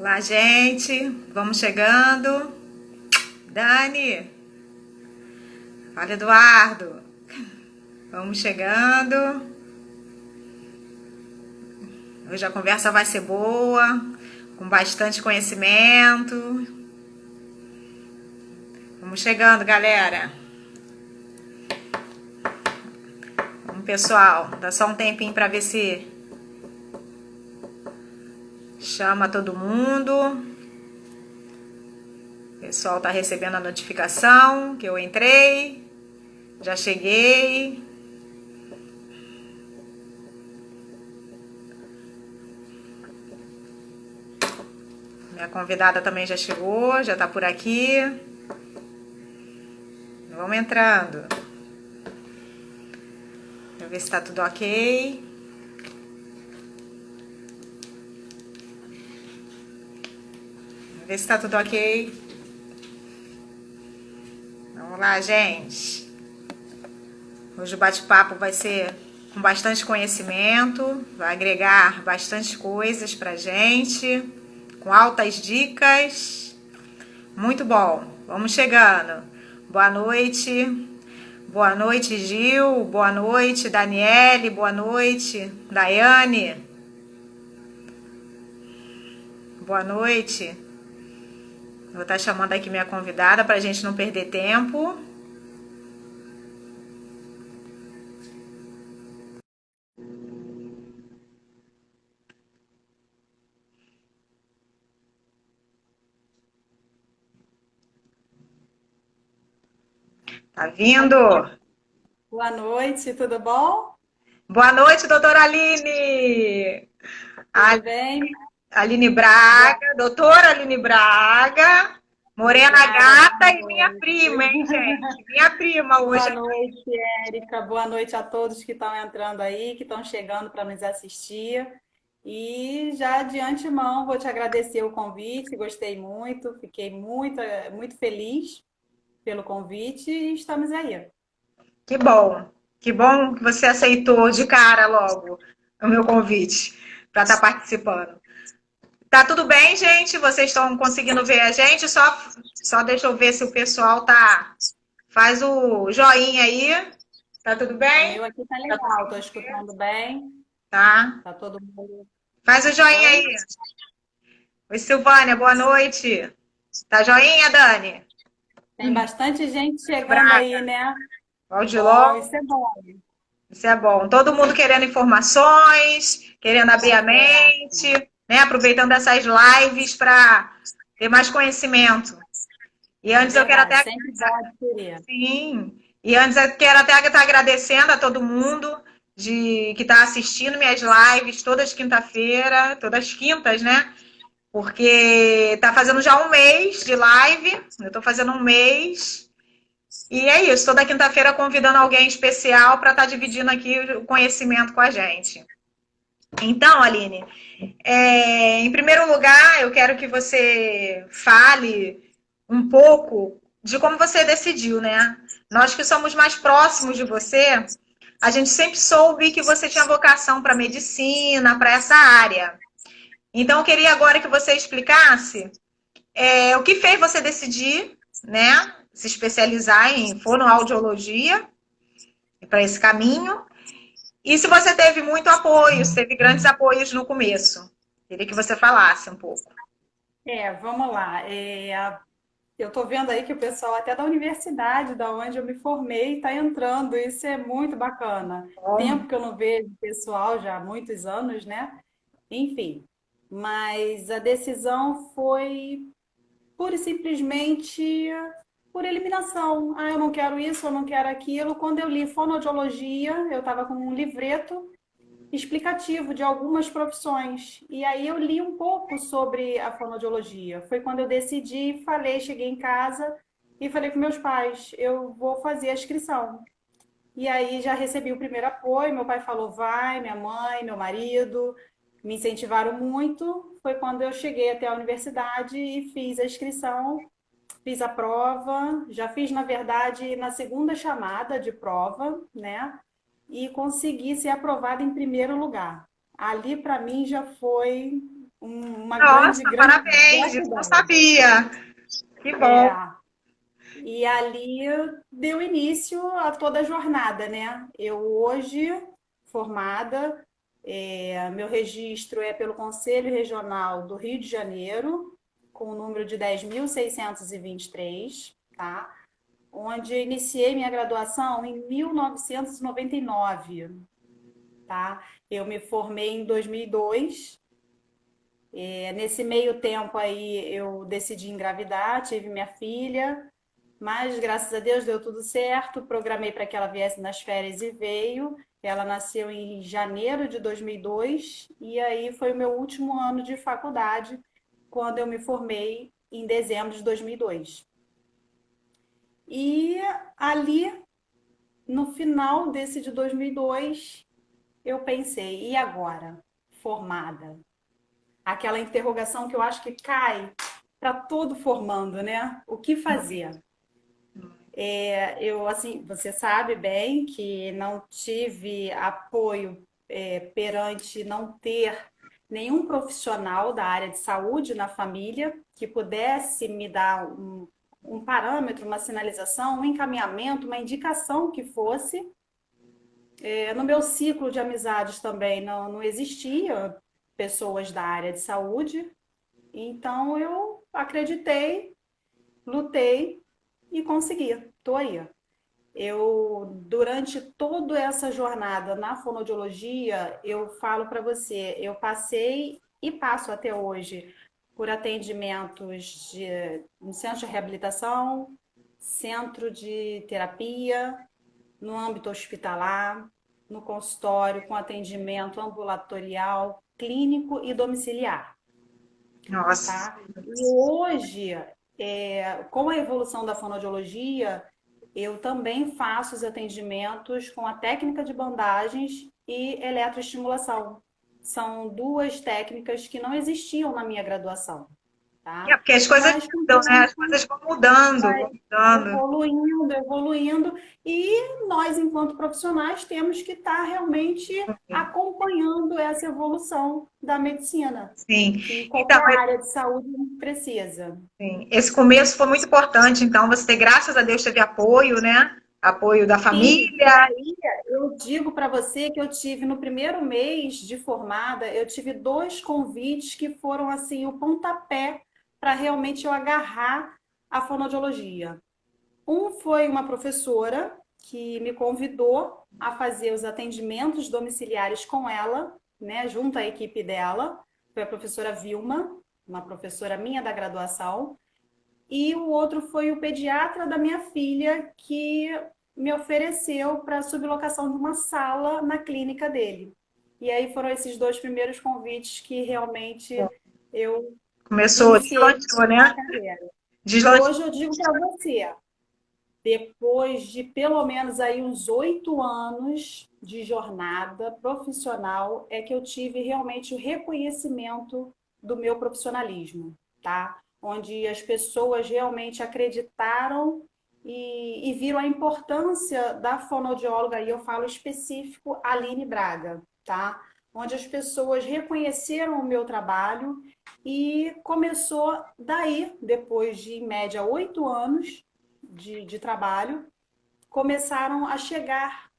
Olá, gente. Vamos chegando. Dani. Olha, Eduardo. Vamos chegando. Hoje a conversa vai ser boa, com bastante conhecimento. Vamos chegando, galera. Vamos, pessoal. Dá só um tempinho para ver se chama todo mundo. O pessoal tá recebendo a notificação que eu entrei. Já cheguei. Minha convidada também já chegou, já tá por aqui. Vamos entrando. Deixa eu ver se tá tudo ok. Ver se tá tudo ok. Vamos lá, gente. Hoje o bate-papo vai ser com bastante conhecimento, vai agregar bastante coisas pra gente, com altas dicas. Muito bom. Vamos chegando. Boa noite. Boa noite, Gil. Boa noite, Daniele. Boa noite, Daiane. Boa noite. Vou estar chamando aqui minha convidada para a gente não perder tempo. Tá vindo? Boa noite, tudo bom? Boa noite, doutora Aline. Tudo bem? Aline Boa, Braga, doutora Aline Braga. Morena obrigada, gata boa e minha noite. prima, hein, gente? Minha prima hoje. Boa noite, Érica. Boa noite a todos que estão entrando aí, que estão chegando para nos assistir. E já de antemão vou te agradecer o convite, gostei muito, fiquei muito feliz pelo convite e estamos aí. Que bom. Que bom que você aceitou de cara logo o meu convite para estar participando. Tá tudo bem, gente? Vocês estão conseguindo ver a gente? Só deixa eu ver se o pessoal tá. Faz o joinha aí. Tá tudo O bem? meu aqui tá Tá legal, estou conseguindo? escutando bem, Tá. tá todo mundo. Faz o joinha Oi? aí. Oi, Silvânia, boa noite. Tá joinha, Dani? Tem bastante gente chegando aí, Braga, né? Bom, Valdilon, isso é bom. isso é bom. Todo mundo querendo informações, querendo abrir Tá a certo. mente, né? Aproveitando essas lives para ter mais conhecimento. E É antes eu quero verdade, até. sempre bom adquirir. Sim. E antes eu quero até estar agradecendo a todo mundo que está assistindo minhas lives todas quinta-feira, todas quintas, né? Porque tá fazendo já um mês de live, eu estou fazendo um mês. E é isso, toda quinta-feira convidando alguém especial para estar dividindo aqui o conhecimento com a gente. Então, Aline, em primeiro lugar, eu quero que você fale um pouco de como você decidiu, né? Nós que somos mais próximos de você, a gente sempre soube que você tinha vocação para medicina, para essa área. Então, eu queria agora que você explicasse o que fez você decidir, né, se especializar em fonoaudiologia para esse caminho. E se você teve muito apoio, se teve grandes apoios no começo. Queria que você falasse um pouco. Vamos lá. Eu estou vendo aí que o pessoal até da universidade, da onde eu me formei, está entrando. Isso é muito bacana. Bom, Tempo que eu não vejo o pessoal, já há muitos anos, né? Enfim, mas a decisão foi pura e simplesmente por eliminação. Ah, eu não quero isso, eu não quero aquilo. Quando eu li fonoaudiologia, eu estava com um livreto explicativo de algumas profissões. E aí eu li um pouco sobre a fonoaudiologia. Foi quando eu decidi, falei, cheguei em casa e falei com meus pais, eu vou fazer a inscrição. E aí já recebi o primeiro apoio, meu pai falou, vai, minha mãe, meu marido, me incentivaram muito. Foi quando eu cheguei até a universidade e fiz a inscrição, fiz a prova, já fiz, na verdade, na segunda chamada de prova, né? E consegui ser aprovada em primeiro lugar. Ali, para mim, já foi uma Nossa, grande, grande parabéns, isso eu não gratidão. sabia. Que bom. É, e ali deu início a toda a jornada, né? Eu hoje, formada, meu registro é pelo Conselho Regional do Rio de Janeiro, com o número de 10.623, tá? Onde eu iniciei minha graduação em 1999, tá? Eu me formei em 2002. Nesse meio tempo aí eu decidi engravidar, tive minha filha, mas graças a Deus deu tudo certo. Programei para que ela viesse nas férias e veio. Ela nasceu em janeiro de 2002 e aí foi o meu último ano de faculdade, quando eu me formei em dezembro de 2002. E ali, no final desse de 2002, eu pensei, e agora? Formada. Aquela interrogação que eu acho que cai para todo formando, né? O que fazer? Eu, assim, você sabe bem que não tive apoio perante não ter nenhum profissional da área de saúde na família que pudesse me dar um parâmetro, uma sinalização, um encaminhamento, uma indicação que fosse. No meu ciclo de amizades também não existia pessoas da área de saúde, então eu acreditei, lutei e consegui. Estou aí. Durante toda essa jornada na fonoaudiologia, eu falo para você, eu passei e passo até hoje por atendimentos no centro de reabilitação, centro de terapia, no âmbito hospitalar, no consultório, com atendimento ambulatorial, clínico e domiciliar, Nossa. tá? E hoje, com a evolução da fonoaudiologia, eu também faço os atendimentos com a técnica de bandagens e eletroestimulação. São duas técnicas que não existiam na minha graduação, É tá? porque as coisas Mas com o mudam, né? As tempo coisas vão mudando, vai vão mudando. evoluindo, evoluindo, e nós, enquanto profissionais, temos que estar realmente acompanhando essa evolução da medicina, Sim. que Então, qualquer área de saúde precisa. sim, esse começo foi muito importante, então você ter, graças a Deus, teve apoio, né? Apoio da Sim, e família. aí eu digo para você que eu tive no primeiro mês de formada, eu tive 2 convites que foram assim o pontapé para realmente eu agarrar a fonoaudiologia. Um foi uma professora que me convidou a fazer os atendimentos domiciliares com ela, né, junto à equipe dela. Foi a professora Vilma, uma professora minha da graduação. E o outro foi o pediatra da minha filha, que me ofereceu para a sublocação de uma sala na clínica dele. E aí foram esses 2 primeiros convites que realmente eu Começou, iniciei deslanchou, a né? carreira. E Deslanchou. hoje eu digo para você, depois de pelo menos aí uns 8 anos de jornada profissional, é que eu tive realmente o reconhecimento do meu profissionalismo, tá? Onde as pessoas realmente acreditaram e viram a importância da fonoaudióloga, e eu falo específico, Aline Braga, tá? Onde as pessoas reconheceram o meu trabalho e começou daí, depois de, em média, 8 anos, de trabalho, começaram a chegar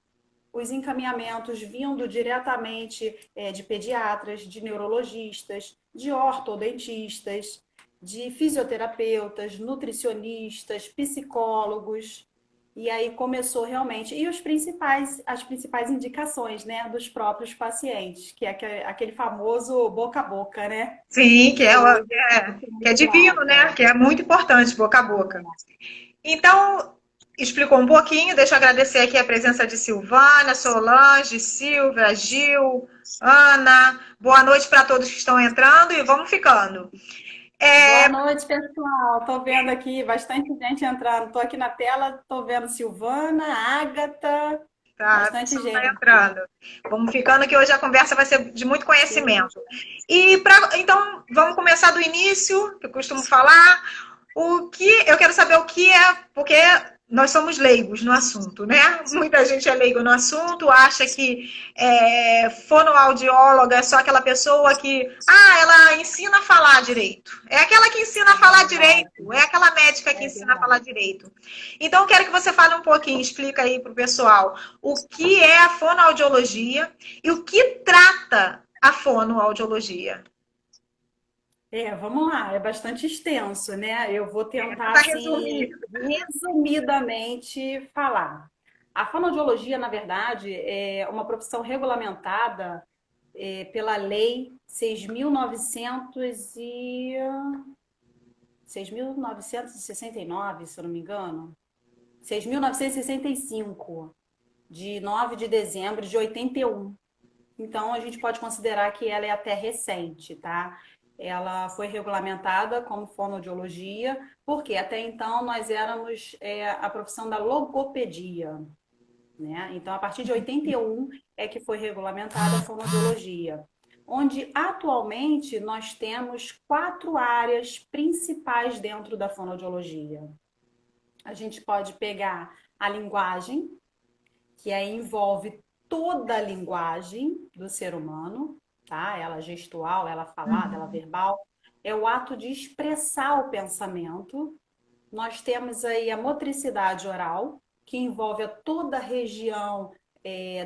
os encaminhamentos vindo diretamente de pediatras, de neurologistas, de ortodontistas, de fisioterapeutas, nutricionistas, psicólogos. E aí começou realmente. E as principais indicações, né, dos próprios pacientes, que é aquele famoso boca a boca, né? Sim, Que hoje que é divino, né? trata. Que é muito importante, boca a boca. Então, explicou um pouquinho, deixa eu agradecer aqui a presença de Silvana, Solange, Silvia, Gil, Ana. Boa noite para todos que estão entrando e vamos ficando. Boa noite, pessoal. Estou vendo aqui bastante gente entrando. Estou aqui na tela, estou vendo Silvana, Ágata, Tá, a bastante pessoa tá gente. entrando. Vamos ficando que hoje a conversa vai ser de muito conhecimento. Então, vamos começar do início, que eu costumo falar. Eu quero saber o que é, porque nós somos leigos no assunto, né? Muita gente é leigo no assunto, acha que fonoaudióloga é só aquela pessoa que, ela ensina a falar direito. É aquela que ensina a É falar verdade, direito, é aquela médica que é ensina a falar verdade. direito. Então, eu quero que você fale um pouquinho, explica aí para o pessoal o que é a fonoaudiologia e o que trata a fonoaudiologia. Vamos lá, é bastante extenso, né? Eu vou tentar, Para resumir. assim, resumidamente falar. A fonoaudiologia, na verdade, é uma profissão regulamentada pela Lei 6.969, se eu não me engano, 6.965, de 9 de dezembro de 81. Então, a gente pode considerar que ela é até recente, tá? Ela foi regulamentada como fonoaudiologia, porque até então nós éramos a profissão da logopedia, né? Então, a partir de 81 é que foi regulamentada a fonoaudiologia, onde atualmente nós temos 4 áreas principais dentro da fonoaudiologia. A gente pode pegar a linguagem, que aí envolve toda a linguagem do ser humano, tá? Ela gestual, ela falada, ela verbal. É o ato de expressar o pensamento. Nós temos aí a motricidade oral, que envolve toda a região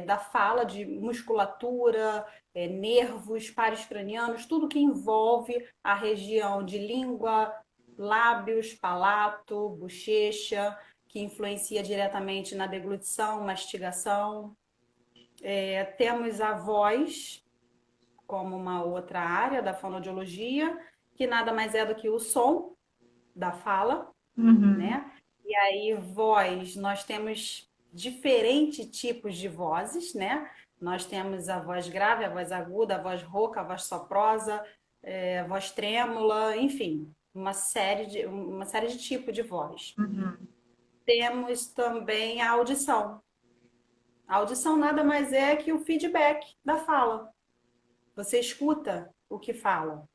da fala, de musculatura, nervos, pares cranianos, tudo que envolve a região de língua, lábios, palato, bochecha, que influencia diretamente na deglutição, mastigação. Temos a voz, como uma outra área da fonoaudiologia, que nada mais é do que o som da fala, Uhum, né? E aí, voz, nós temos diferentes tipos de vozes, né? Nós temos a voz grave, a voz aguda, a voz rouca, a voz soprosa, a voz trêmula, enfim, uma série de tipos de voz. uhum. Temos também a audição. A audição nada mais é que o feedback da fala. Você escuta o que fala.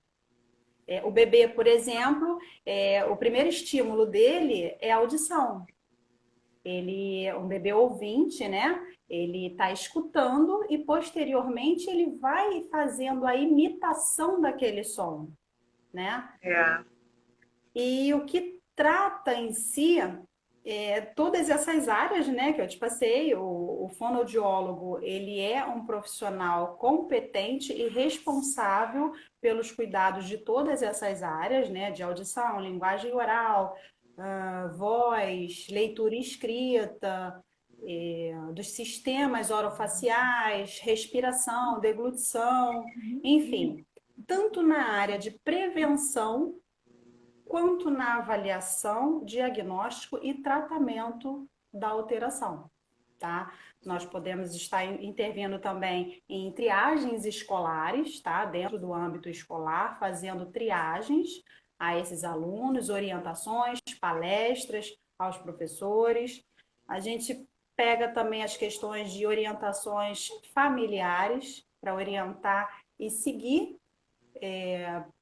O bebê, por exemplo, o primeiro estímulo dele é a audição. Ele é um bebê ouvinte, né? Ele está escutando e posteriormente ele vai fazendo a imitação daquele som, né? É. E o que trata em si todas essas áreas, né, que eu te passei, o fonoaudiólogo, ele é um profissional competente e responsável pelos cuidados de todas essas áreas, né, de audição, linguagem oral, voz, leitura e escrita, dos sistemas orofaciais, respiração, deglutição, enfim, tanto na área de prevenção quanto na avaliação, diagnóstico e tratamento da alteração, tá? Nós podemos estar intervindo também em triagens escolares, tá? Dentro do âmbito escolar, fazendo triagens a esses alunos, orientações, palestras aos professores. A gente pega também as questões de orientações familiares para orientar e seguir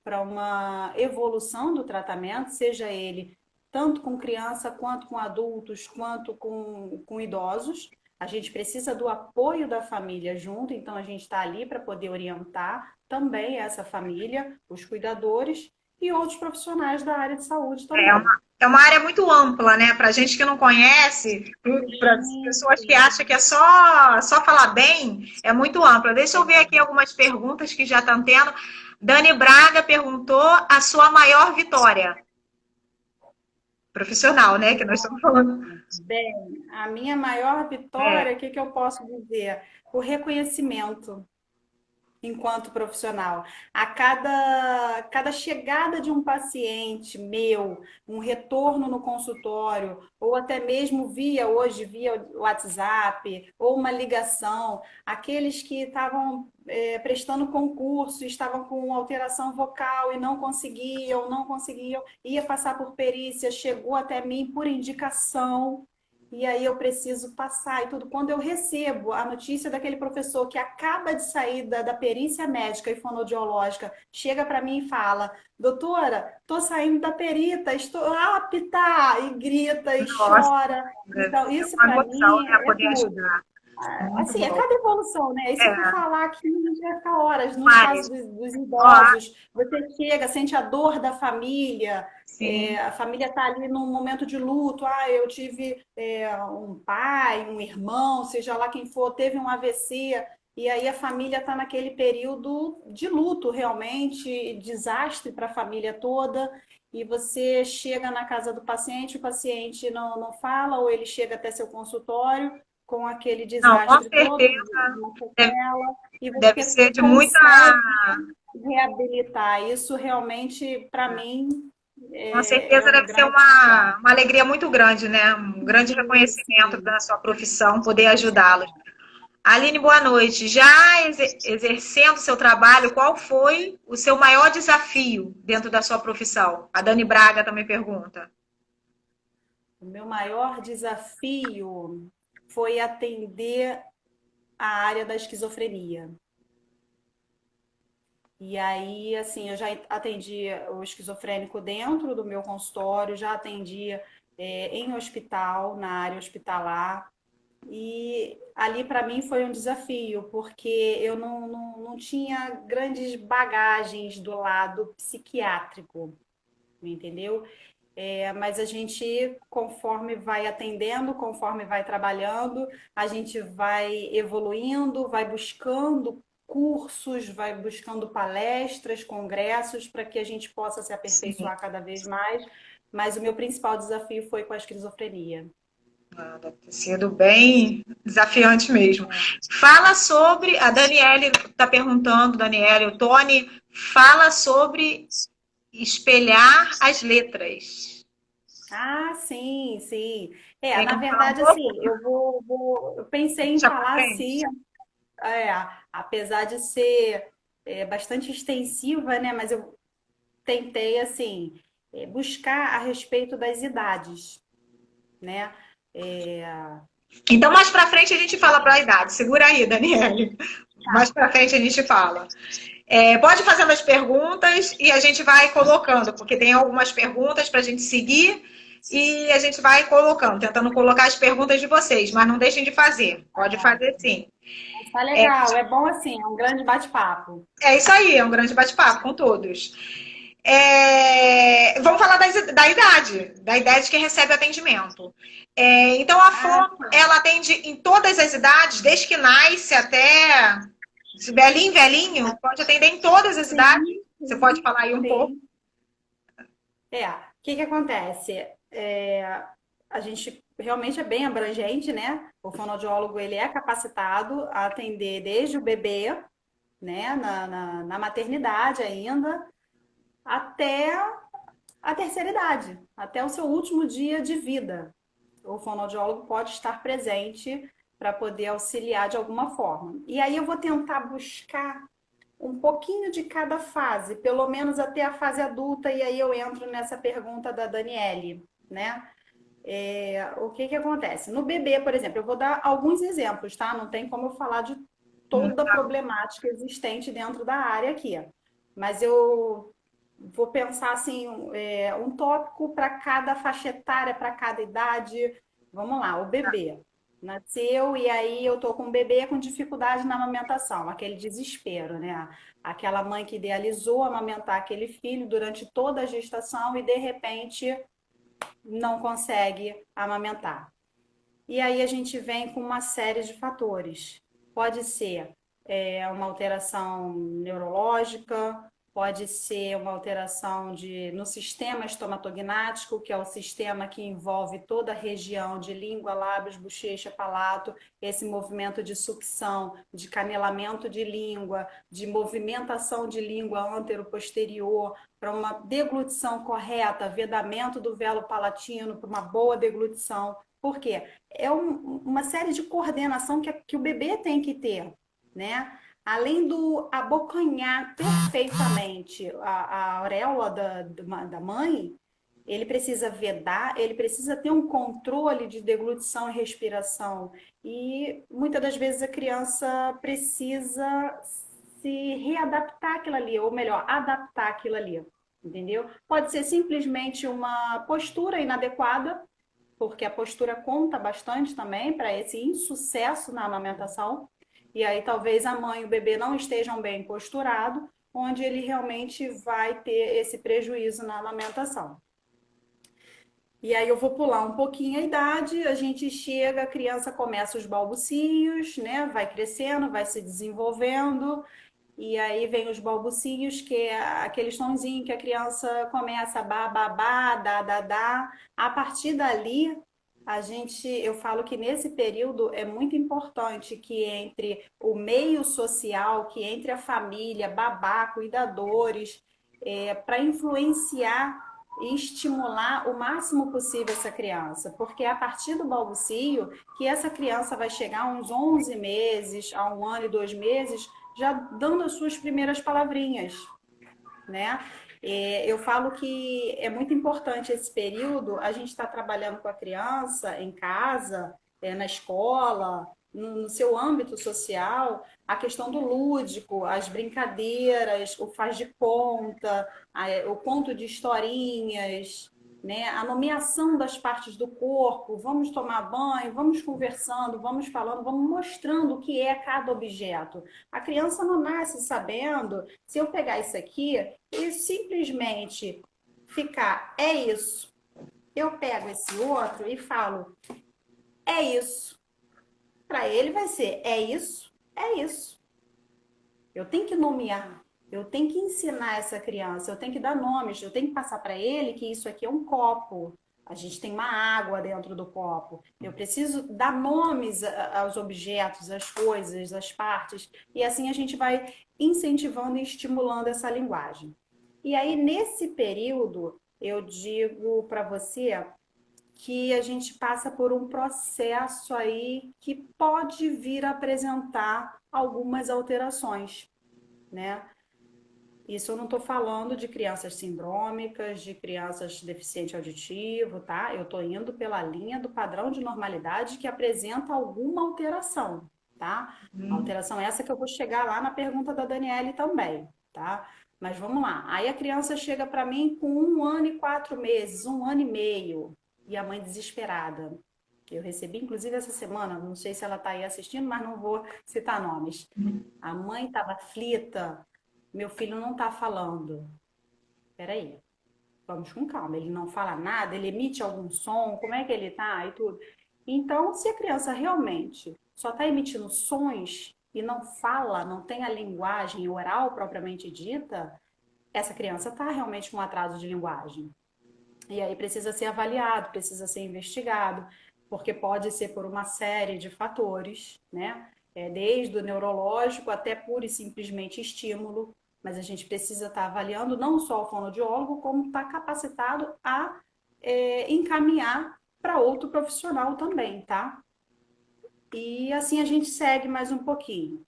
para uma evolução do tratamento, seja ele tanto com criança, quanto com adultos, quanto com idosos. A gente precisa do apoio da família junto, então a gente está ali para poder orientar também essa família, os cuidadores e outros profissionais da área de saúde É também. uma, é uma área muito ampla, né? Para gente que não conhece, para as Sim, pessoas que sim. acham que é só falar bem, é muito ampla. Deixa eu ver aqui algumas perguntas que já estão tendo. Dani Braga perguntou a sua maior vitória profissional, né? Que nós estamos falando. Bem, a minha maior É, vitória, o que que eu posso dizer? O reconhecimento enquanto profissional. A cada chegada de um paciente meu, um retorno no consultório, ou até mesmo hoje, via WhatsApp, ou uma ligação, aqueles que estavam prestando concurso, estavam com alteração vocal e não conseguiam, ia passar por perícia, chegou até mim por indicação. e aí eu preciso passar e tudo. Quando eu recebo a notícia daquele professor que acaba de sair da perícia médica e fonoaudiológica, chega para mim e fala: doutora, estou saindo da perita, estou apta, e grita e Nossa, chora. Então, é isso uma para emoção, mim né? é Poder tudo. ajudar. Muito Assim, é bom. cada evolução, né? E se for É, falar aqui, a gente vai ficar horas. Nos casos mas, dos ó, idosos, você chega, sente a dor da família, sim. a família está ali num momento de luto. Ah, eu tive um pai, um irmão, seja lá quem for, teve um AVC, e aí a família está naquele período de luto, realmente, desastre para a família toda. E você chega na casa do paciente, o paciente não fala, ou ele chega até seu consultório com aquele Não, com desastre todo, certeza uma deve, sequela, e deve você ser de muita. consegue reabilitar. Isso realmente, para mim, Com é certeza um deve ser grande sucesso. uma alegria muito grande, né? Um grande reconhecimento Sim, da sua profissão, poder ajudá-los. Aline, boa noite. Já exercendo seu trabalho, qual foi o seu maior desafio dentro da sua profissão? A Dani Braga também pergunta. o meu maior desafio foi atender a área da esquizofrenia. E aí, assim, eu já atendi o esquizofrênico dentro do meu consultório, já atendi em hospital, na área hospitalar. E ali para mim foi um desafio, porque eu não tinha grandes bagagens do lado psiquiátrico, entendeu? Mas a gente, conforme vai atendendo, conforme vai trabalhando, a gente vai evoluindo, vai buscando cursos, vai buscando palestras, congressos, para que a gente possa se Sim, aperfeiçoar cada vez mais. Mas o meu principal desafio foi com a esquizofrenia. deve ter sido bem desafiante mesmo. Fala sobre. A Daniele está perguntando, Daniele, o Tony, fala sobre espelhar as letras. Ah, sim, sim. Tem Na como falar um verdade, pouco? assim, eu pensei em Puxa para falar assim, frente. é, apesar de ser bastante extensiva, né? Mas eu tentei, assim, buscar a respeito das idades, né? É, Então, mais para frente a gente fala para a idade. Segura aí, Daniele. Mais para frente a gente fala. Pode fazer as perguntas e a gente vai colocando, porque tem algumas perguntas para a gente seguir e a gente vai colocando, tentando colocar as perguntas de vocês, mas não deixem de fazer. Pode fazer sim. tá legal, é bom assim, é um grande bate-papo. É isso aí, é um grande bate-papo com todos. Vamos falar da idade que recebe atendimento. Então, a Ah, Fono, ela atende em todas as idades, desde que nasce até velhinho, velhinho, pode atender em todas as idades. sim, Você pode sim, falar aí um pouco? sim. O que que acontece? A gente realmente é bem abrangente, né? O fonoaudiólogo, ele é capacitado a atender desde o bebê, né, na maternidade ainda, até a terceira idade, até o seu último dia de vida. O fonoaudiólogo pode estar presente para poder auxiliar de alguma forma. E aí eu vou tentar buscar um pouquinho de cada fase, pelo menos até a fase adulta, e aí eu entro nessa pergunta da Daniele, né? O que que acontece? No bebê, por exemplo, eu vou dar alguns exemplos, tá? Não tem como eu falar de toda a problemática existente dentro da área aqui. Mas eu vou pensar assim, um tópico para cada faixa etária, para cada idade. Vamos lá, o bebê. Nasceu e aí eu tô com um bebê com dificuldade na amamentação, aquele desespero, né? Aquela mãe que idealizou amamentar aquele filho durante toda a gestação e de repente não consegue amamentar. E aí a gente vem com uma série de fatores. Pode ser uma alteração neurológica, pode ser uma alteração no sistema estomatognático, que é o sistema que envolve toda a região de língua, lábios, bochecha, palato, esse movimento de sucção, de canelamento de língua, de movimentação de língua antero-posterior, para uma deglutição correta, vedamento do velo palatino para uma boa deglutição. Por quê? Uma série de coordenação que o bebê tem que ter, né? Além do abocanhar perfeitamente a auréola da mãe, ele precisa vedar, ele precisa ter um controle de deglutição e respiração. E muitas das vezes a criança precisa se readaptar àquilo ali, ou melhor, adaptar aquilo ali, entendeu? Pode ser simplesmente uma postura inadequada, porque a postura conta bastante também para esse insucesso na amamentação. E aí talvez a mãe e o bebê não estejam bem posturados, onde ele realmente vai ter esse prejuízo na amamentação. E aí eu vou pular um pouquinho a idade, a gente chega, a criança começa os balbucios, né? Vai crescendo, vai se desenvolvendo, e aí vem os balbucios, que é aquele sonzinho que a criança começa a babá, dá, dá, dá. A partir dali, eu falo que nesse período é muito importante que entre o meio social, que entre a família, babá, cuidadores, para influenciar e estimular o máximo possível essa criança, porque é a partir do balbucio que essa criança vai chegar a uns 11 meses, a 1 ano e 2 meses, já dando as suas primeiras palavrinhas, né? Eu falo que é muito importante esse período, a gente está trabalhando com a criança em casa, na escola, no seu âmbito social, a questão do lúdico, as brincadeiras, o faz de conta, o conto de historinhas, né? A nomeação das partes do corpo, vamos tomar banho, vamos conversando, vamos falando, vamos mostrando o que é cada objeto. A criança não nasce sabendo, se eu pegar isso aqui e simplesmente ficar, é isso. Eu pego esse outro e falo, é isso. Para ele vai ser, é isso, é isso. Eu tenho que nomear, eu tenho que ensinar essa criança, eu tenho que dar nomes, eu tenho que passar para ele que isso aqui é um copo. A gente tem uma água dentro do copo. Eu preciso dar nomes aos objetos, às coisas, às partes. E assim a gente vai incentivando e estimulando essa linguagem. E aí, nesse período, eu digo para você que a gente passa por um processo aí que pode vir a apresentar algumas alterações, né? Isso eu não estou falando de crianças sindrômicas, de crianças deficiente auditivo, tá? Eu estou indo pela linha do padrão de normalidade que apresenta alguma alteração, tá? A alteração é essa que eu vou chegar lá na pergunta da Daniele também, tá? Mas vamos lá. Aí a criança chega para mim com 1 ano e 4 meses, 1 ano e meio, e a mãe desesperada. Eu recebi, inclusive, essa semana, não sei se ela está aí assistindo, mas não vou citar nomes. A mãe estava aflita, meu filho não está falando. Peraí, vamos com calma. Ele não fala nada, ele emite algum som, como é que ele está e tudo. Então, se a criança realmente só está emitindo sons e não fala, não tem a linguagem oral propriamente dita, essa criança está realmente com um atraso de linguagem. E aí precisa ser avaliado, precisa ser investigado, porque pode ser por uma série de fatores, né? Desde o neurológico até pura e simplesmente estímulo, mas a gente precisa estar avaliando não só o fonoaudiólogo, como estar capacitado a encaminhar para outro profissional também, tá? E assim a gente segue mais um pouquinho.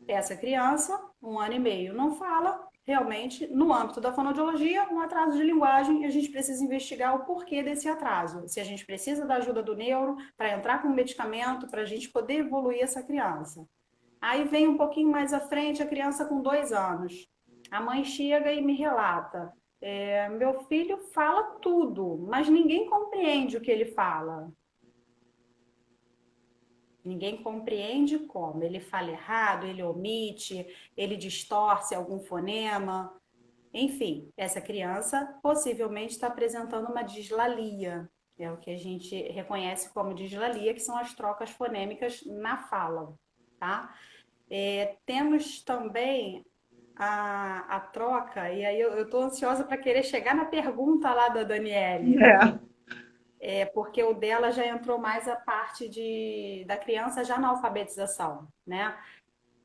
Essa criança, 1 ano e meio, não fala, realmente, no âmbito da fonoaudiologia, um atraso de linguagem, e a gente precisa investigar o porquê desse atraso. Se a gente precisa da ajuda do neuro para entrar com medicamento, para a gente poder evoluir essa criança. Aí vem um pouquinho mais à frente a criança com 2 anos. A mãe chega e me relata: meu filho fala tudo, mas ninguém compreende o que ele fala. Ninguém compreende como. Ele fala errado, ele omite, ele distorce algum fonema. Enfim, essa criança possivelmente está apresentando uma dislalia. É o que a gente reconhece como dislalia, que são as trocas fonêmicas na fala, tá? Temos também a troca, e aí eu estou ansiosa para querer chegar na pergunta lá da Daniele, porque o dela já entrou mais a parte da criança já na alfabetização, né?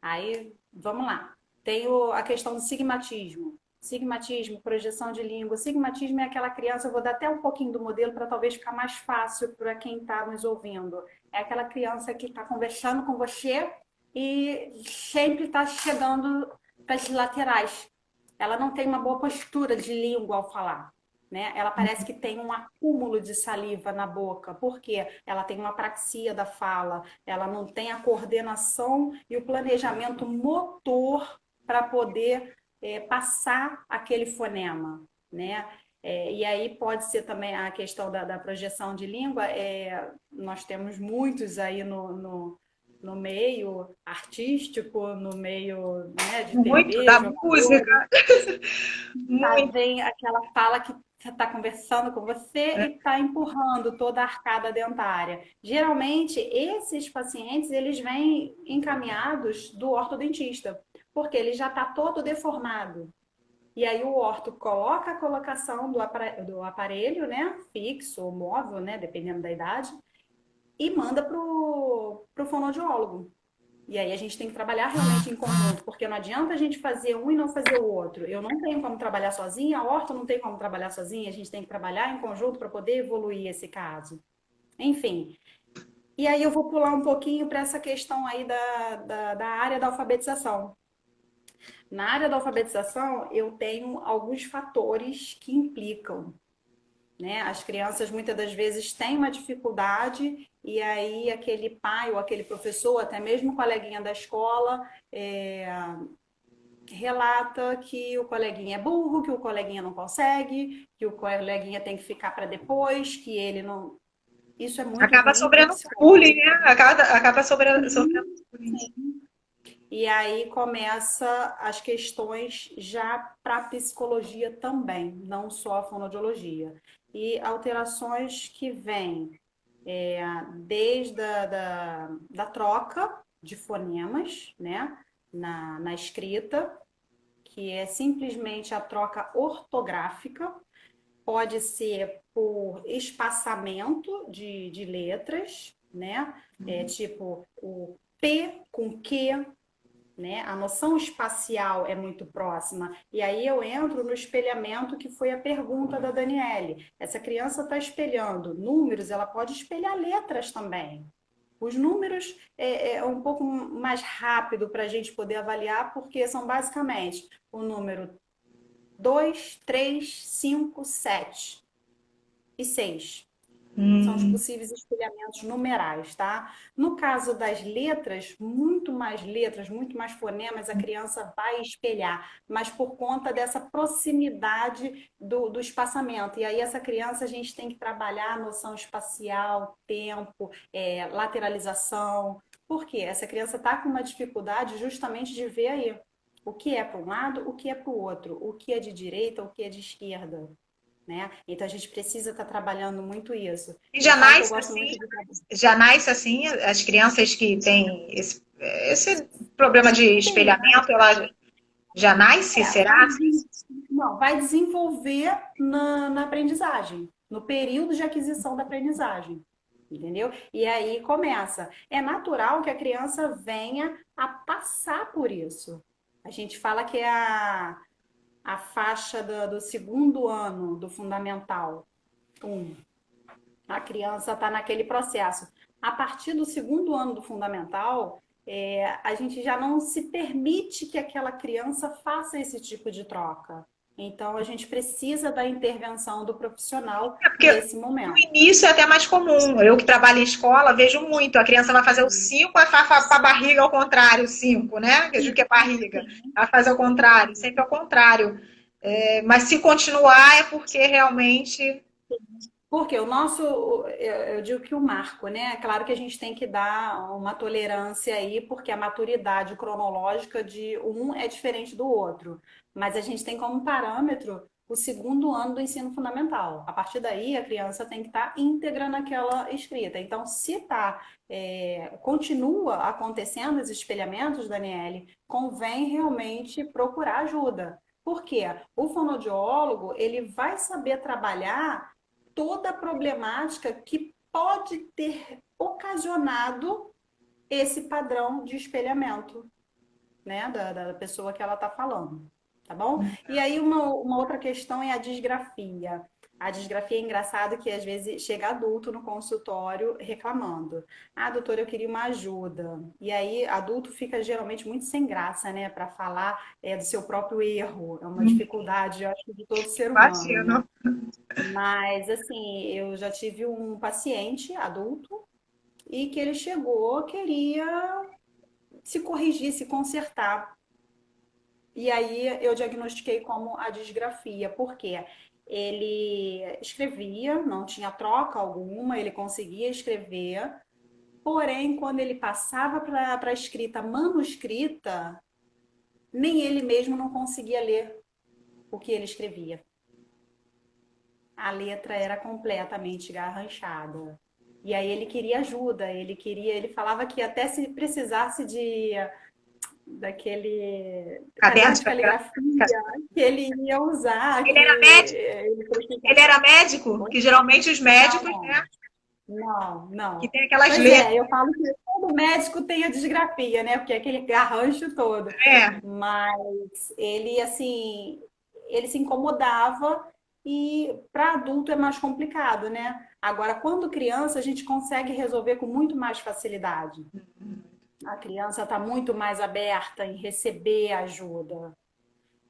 Aí, vamos lá. Tem a questão do sigmatismo. Sigmatismo, projeção de língua. Sigmatismo é aquela criança, eu vou dar até um pouquinho do modelo para talvez ficar mais fácil para quem está nos ouvindo. É aquela criança que está conversando com você e sempre está chegando para as laterais. Ela não tem uma boa postura de língua ao falar. né? Ela parece que tem um acúmulo de saliva na boca, porque ela tem uma apraxia da fala, ela não tem a coordenação e o planejamento motor para poder passar aquele fonema, né? E aí pode ser também a questão da projeção de língua. Nós temos muitos aí no meio artístico, no meio, né, de Muito TV, da música, jogadores, tá, muito. vem aquela fala que você está conversando com você e está empurrando toda a arcada dentária. Geralmente, esses pacientes, eles vêm encaminhados do ortodentista, porque ele já está todo deformado. E aí o orto coloca a colocação do aparelho, né, fixo ou móvel, né, dependendo da idade, e manda pro fonoaudiólogo. E aí a gente tem que trabalhar realmente em conjunto, porque não adianta a gente fazer um e não fazer o outro. Eu não tenho como trabalhar sozinha, a horta não tem como trabalhar sozinha, a gente tem que trabalhar em conjunto para poder evoluir esse caso. Enfim. E aí eu vou pular um pouquinho para essa questão aí da área da alfabetização. Na área da alfabetização, eu tenho alguns fatores que implicam, né? As crianças muitas das vezes têm uma dificuldade e aí aquele pai ou aquele professor, até mesmo o coleguinha da escola, relata que o coleguinha é burro, que o coleguinha não consegue, que o coleguinha tem que ficar para depois, que ele não. Isso é muito Acaba ruim para o sofrendo bullying, psicológico. né? Acaba sofrendo bullying. E aí começa as questões já para a psicologia também, não só a fonoaudiologia. E alterações que vêm desde da troca de fonemas, né, na escrita, que é simplesmente a troca ortográfica, pode ser por espaçamento de letras, né, tipo o P com Q, né? A noção espacial é muito próxima. E aí eu entro no espelhamento, que foi a pergunta da Daniele. Essa criança está espelhando números, ela pode espelhar letras também. Os números é um pouco mais rápido para a gente poder avaliar, porque são basicamente o número 2, 3, 5, 7 e 6. São os Hum. possíveis espelhamentos numerais, tá? No caso das letras, muito mais fonemas, a criança vai espelhar, mas por conta dessa proximidade do espaçamento. E aí, essa criança, a gente tem que trabalhar a noção espacial, tempo, lateralização. Por quê? Essa criança está com uma dificuldade justamente de ver aí o que é para um lado, o que é para o outro, o que é de direita, o que é de esquerda, né? Então a gente precisa estar trabalhando muito isso. E Eu falo que eu gosto muito de trabalhar. já nasce assim, as crianças que têm esse problema de Sim, espelhamento, ela já nasce, será? não, vai desenvolver na aprendizagem, no período de aquisição da aprendizagem. Entendeu? E aí começa. É natural que a criança venha a passar por isso. A gente fala que é a faixa do segundo ano do fundamental 1. A criança está naquele processo. A partir do segundo ano do fundamental, a gente já não se permite que aquela criança faça esse tipo de troca. Então, a gente precisa da intervenção do profissional É porque nesse no momento. início é até mais comum. Eu que trabalho em escola, vejo muito. A criança vai fazer o 5, vai para a barriga ao contrário, o 5, né? Que eu digo que é barriga. Ela faz ao contrário, sempre ao contrário. É, mas se continuar é porque realmente. Porque o nosso, eu digo que o marco, né? É claro que a gente tem que dar uma tolerância aí, porque a maturidade cronológica de um é diferente do outro. Mas a gente tem como parâmetro o segundo ano do ensino fundamental. A partir daí, a criança tem que estar íntegra naquela escrita. Então, se continua acontecendo os espelhamentos, Daniele, convém realmente procurar ajuda. Por quê? O fonoaudiólogo, ele vai saber trabalhar toda a problemática que pode ter ocasionado esse padrão de espelhamento, né, da pessoa que ela está falando, tá bom? E aí uma outra questão é a disgrafia. A disgrafia é engraçado que às vezes chega adulto no consultório reclamando. Ah, doutor, eu queria uma ajuda. E aí, adulto fica geralmente muito sem graça, né, para falar do seu próprio erro. É uma dificuldade, eu acho, de todo ser humano, né? Imagino. Mas, assim, eu já tive um paciente adulto e que ele chegou, queria se corrigir, se consertar. E aí eu diagnostiquei como a disgrafia, porque ele escrevia, não tinha troca alguma, ele conseguia escrever, porém, quando ele passava para a escrita manuscrita, nem ele mesmo não conseguia ler o que ele escrevia. A letra era completamente garranchada. E aí ele queria ajuda, ele falava que até se precisasse daquele Caderno caderno de de caligrafia que ele ia usar, Ele que era médico? ele Ele precisava. era médico? Que geralmente os Não, médicos, né, não, não, que não. tem aquelas Pois letras. é, eu falo que todo médico tem a disgrafia, né? Porque é aquele garrancho todo. É, Mas ele, assim, ele se incomodava e para adulto é mais complicado, né? Agora, quando criança, a gente consegue resolver com muito mais facilidade. A criança está muito mais aberta em receber ajuda.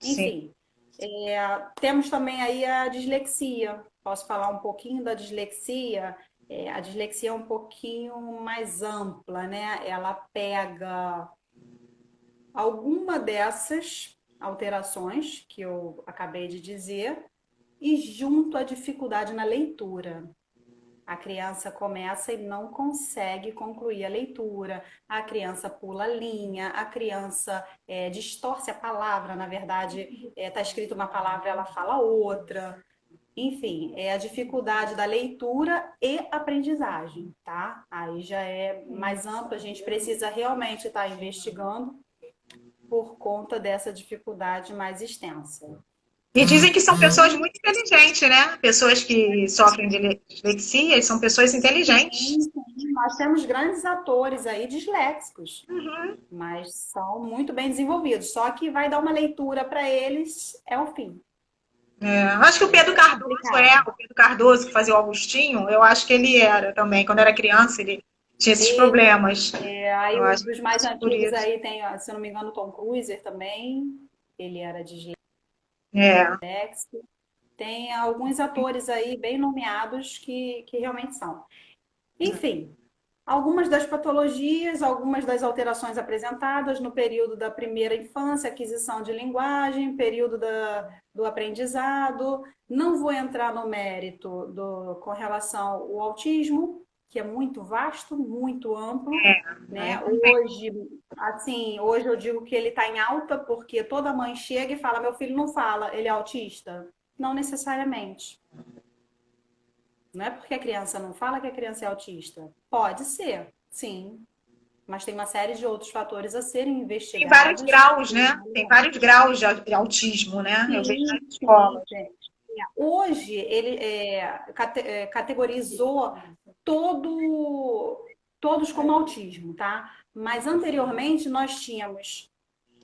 sim. Enfim, temos também aí a dislexia. Posso falar um pouquinho da dislexia? A dislexia é um pouquinho mais ampla, né? Ela pega alguma dessas alterações que eu acabei de dizer e junto à dificuldade na leitura. A criança começa e não consegue concluir a leitura, a criança pula a linha, a criança distorce a palavra, na verdade, está escrito uma palavra, ela fala outra. Enfim, é a dificuldade da leitura e aprendizagem, tá? Aí já é mais amplo, a gente precisa realmente estar investigando por conta dessa dificuldade mais extensa. E dizem que são pessoas muito inteligentes, né? Pessoas que sofrem de dislexia são pessoas inteligentes. Sim, sim, nós temos grandes atores aí disléxicos, Uhum. mas são muito bem desenvolvidos. Só que vai dar uma leitura para eles é o fim. É, acho que o Pedro É Cardoso complicado. o Pedro Cardoso que fazia o Augustinho, eu acho que ele era também. Quando era criança, ele tinha esses problemas. Aí Eu os acho que dos mais é por antigos isso. aí tem, se eu não me engano, o Tom Cruise também. Ele era É. disléxico. Tem alguns atores aí bem nomeados que realmente são. Enfim, algumas das patologias, algumas das alterações apresentadas no período da primeira infância, aquisição de linguagem, período do aprendizado. Não vou entrar no mérito com relação ao autismo, que é muito vasto, muito amplo, Aí né? também. Hoje eu digo que ele está em alta porque toda mãe chega e fala: meu filho não fala, ele é autista? Não necessariamente. Não é porque a criança não fala que a criança é autista. Pode ser, sim, mas tem uma série de outros fatores a serem Tem vários investigados graus, e né? Tem vários graus de autismo, né? Eu vejo nas sim, sim. escolas. Hoje ele categorizou todos como autismo, tá? Mas anteriormente nós tínhamos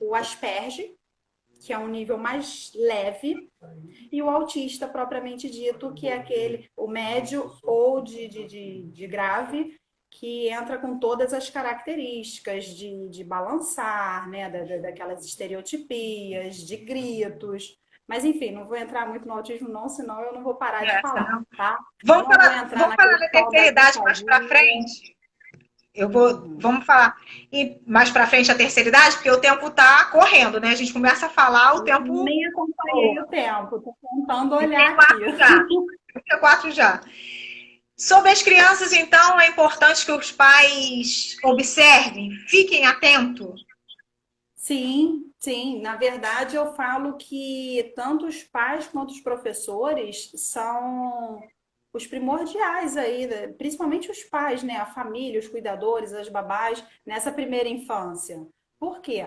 o Asperger, que é um nível mais leve, e o autista propriamente dito, que é aquele, o médio ou de grave, que entra com todas as características de balançar, né, daquelas estereotipias, de gritos. Mas, enfim, não vou entrar muito no autismo, não, senão eu não vou parar de É, falar, não. tá? Não vou entrar Vamos na falar da questão da terceira idade mais para disfagia. frente. Uhum. Vamos falar mais para frente a terceira idade, porque o tempo está correndo, né? A gente começa a falar, o tempo Nem acompanhei voa. o tempo, tô tentando olhar aqui. 34 já. 34 já. Sobre as crianças, então, é importante que os pais observem, fiquem atentos. Sim, sim. Na verdade, eu falo que tanto os pais quanto os professores são os primordiais aí, né? Principalmente os pais, né? A família, os cuidadores, as babás, nessa primeira infância. Por quê?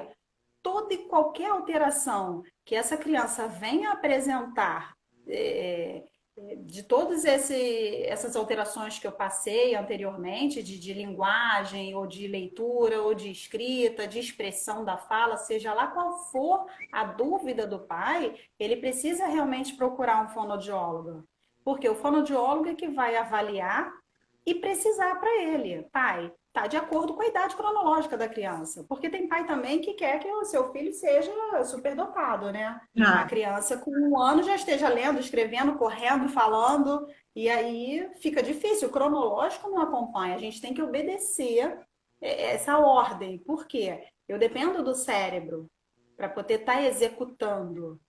Toda e qualquer alteração que essa criança venha apresentar, é, de essas alterações que eu passei anteriormente, de linguagem, ou de leitura, ou de escrita, de expressão da fala, seja lá qual for a dúvida do pai, ele precisa realmente procurar um fonoaudiólogo. Porque o fonoaudiólogo é que vai avaliar e precisar para ele, pai, tá de acordo com a idade cronológica da criança. Porque tem pai também que quer que o seu filho seja superdotado, né? A Ah, criança com 1 ano já esteja lendo, escrevendo, correndo, falando, e aí fica difícil. O cronológico não acompanha. A gente tem que obedecer essa ordem. Por quê? Eu dependo do cérebro para poder estar executando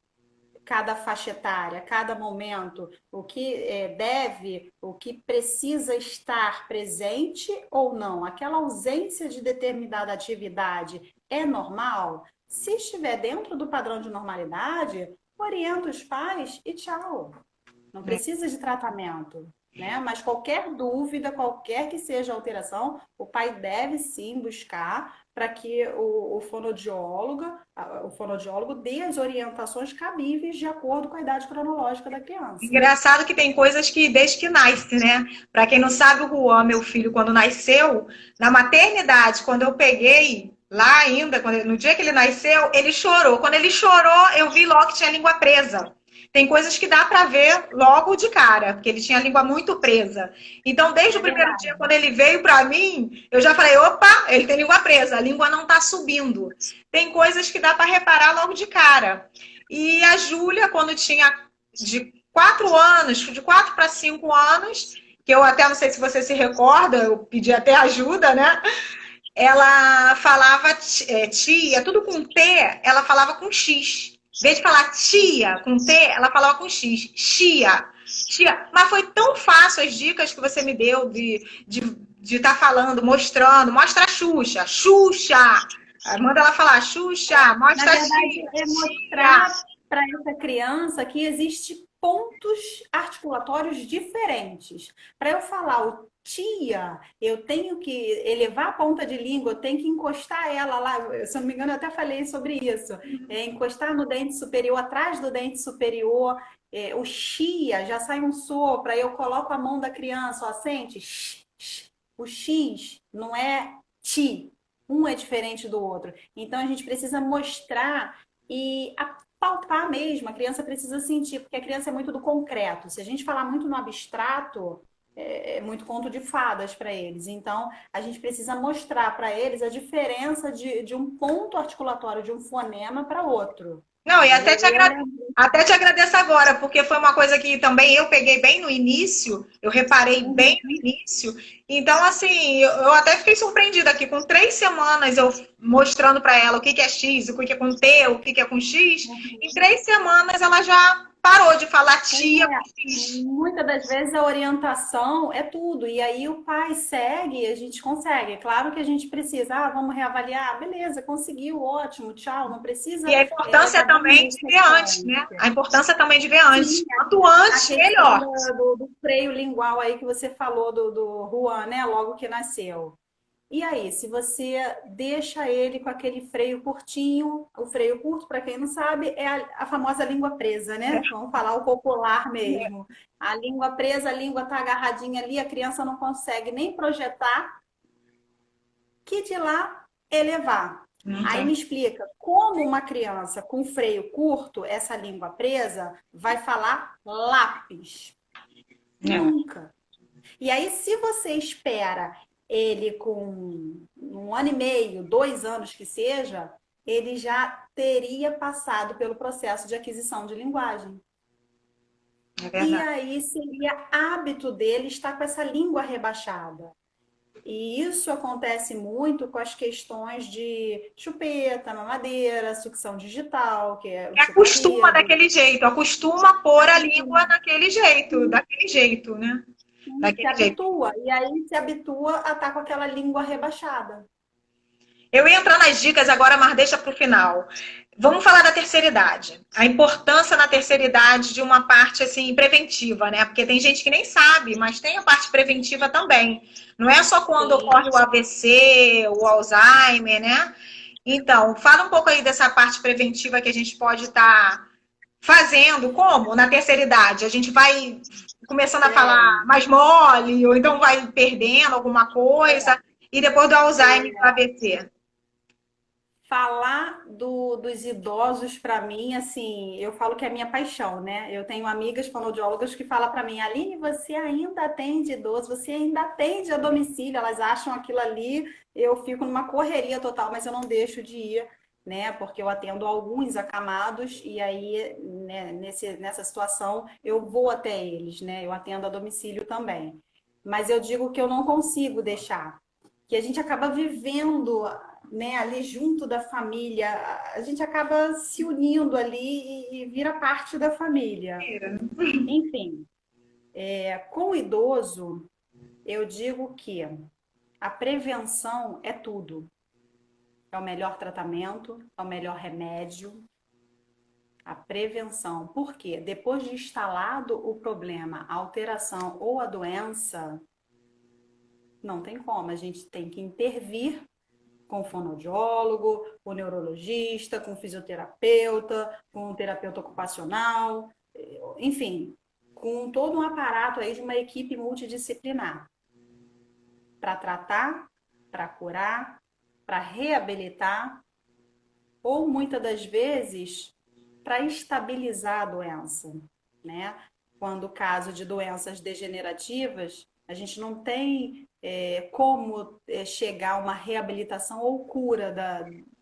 cada faixa etária, cada momento, o que deve, o que precisa estar presente ou não. Aquela ausência de determinada atividade é normal? Se estiver dentro do padrão de normalidade, orienta os pais e tchau. Não precisa de tratamento, né? Mas qualquer dúvida, qualquer que seja a alteração, o pai deve sim buscar para que o fonoaudiólogo dê as orientações cabíveis de acordo com a idade cronológica da criança. engraçado que tem coisas que desde que nasce, né? Para quem não sabe, o Juan, meu filho, quando nasceu, na maternidade, quando eu peguei lá ainda, no dia que ele nasceu, ele chorou. Quando ele chorou, eu vi logo que tinha a língua presa. Tem coisas que dá para ver logo de cara, porque ele tinha a língua muito presa. Então, desde o primeiro dia, quando ele veio para mim, eu já falei: opa, ele tem língua presa, a língua não está subindo. Tem coisas que dá para reparar logo de cara. E a Júlia, quando tinha de 4 anos, de 4 para 5 anos, que eu até não sei se você se recorda, eu pedi até ajuda, né? Ela falava tia, tudo com T, ela falava com X. Em vez de falar tia com T, ela falava com X. Chia. Chia. Mas foi tão fácil as dicas que você me deu de estar falando, mostrando. Mostra a Xuxa. Xuxa. Manda ela falar, Xuxa, mostra Na a verdade, tia. é mostrar para essa criança que existe pontos articulatórios diferentes. Para eu falar o tia, eu tenho que elevar a ponta de língua, eu tenho que encostar ela lá. Se eu não me engano, eu até falei sobre isso. Encostar no dente superior, atrás do dente superior. O chia, já sai um sopro, aí eu coloco a mão da criança, ó, sente? O X não é ti. Um é diferente do outro. Então, a gente precisa mostrar e palpar mesmo. A criança precisa sentir, porque a criança é muito do concreto. Se a gente falar muito no abstrato, é muito conto de fadas para eles. Então, a gente precisa mostrar para eles a diferença de um ponto articulatório de um fonema para outro. Não, e até te agradeço agora, porque foi uma coisa que também eu peguei bem no início, eu reparei bem no início. Então, assim, eu até fiquei surpreendida aqui, com 3 semanas eu mostrando para ela o que é X, o que é com T, o que é com X. Em 3 semanas ela já parou de falar tia. Muitas das vezes a orientação é tudo, e aí o pai segue e a gente consegue. Claro que a gente precisa, vamos reavaliar, beleza, conseguiu, ótimo, tchau, não precisa. E a importância também de ver antes, né? A importância também de ver antes. Quanto antes, melhor. Do freio lingual aí que você falou do Juan, né? Logo que nasceu. E aí, se você deixa ele com aquele freio curtinho, o freio curto, para quem não sabe, é a famosa língua presa, né? Vamos falar o popular mesmo. A língua presa, a língua está agarradinha ali, a criança não consegue nem projetar, que de lá elevar. Aí me explica, como uma criança com freio curto, essa língua presa, vai falar lápis? Nunca. E aí, se você espera ele com 1 ano e meio, 2 anos que seja, ele já teria passado pelo processo de aquisição de linguagem. E aí seria hábito dele estar com essa língua rebaixada. E isso acontece muito com as questões de chupeta, mamadeira, sucção digital, que é o acostuma daquele jeito, acostuma a pôr a língua daquele jeito, né? Se habitua, e aí se habitua a estar com aquela língua rebaixada. Eu ia entrar nas dicas agora, mas deixa para o final. Vamos falar da terceira idade. A importância na terceira idade de uma parte assim preventiva, né? Porque tem gente que nem sabe, mas tem a parte preventiva também. Não é só quando ocorre o AVC, o Alzheimer, né? Então, fala um pouco aí dessa parte preventiva que a gente pode estar fazendo. Como? Na terceira idade. A gente vai começando a falar mais mole, ou então vai perdendo alguma coisa, e depois do Alzheimer, do AVC. Falar dos idosos para mim, assim, eu falo que é a minha paixão, né? Eu tenho amigas fonoaudiólogas que falam para mim, Aline, você ainda atende idoso, você ainda atende a domicílio. Elas acham aquilo ali, eu fico numa correria total, mas eu não deixo de ir, né? Porque eu atendo alguns acamados e aí, né, nessa situação, eu vou até eles, né? Eu atendo a domicílio também. Mas eu digo que eu não consigo deixar, que a gente acaba vivendo, né, ali junto da família, a gente acaba se unindo ali e vira parte da família. Enfim, com o idoso, eu digo que a prevenção é tudo. É o melhor tratamento, é o melhor remédio, a prevenção. Por quê? Depois de instalado o problema, a alteração ou a doença, não tem como, a gente tem que intervir com o fonoaudiólogo, com o neurologista, com o fisioterapeuta, com o terapeuta ocupacional, enfim, com todo um aparato aí de uma equipe multidisciplinar para tratar, para curar, para reabilitar ou muitas das vezes para estabilizar a doença, né? Quando o caso de doenças degenerativas, a gente não tem como chegar a uma reabilitação ou cura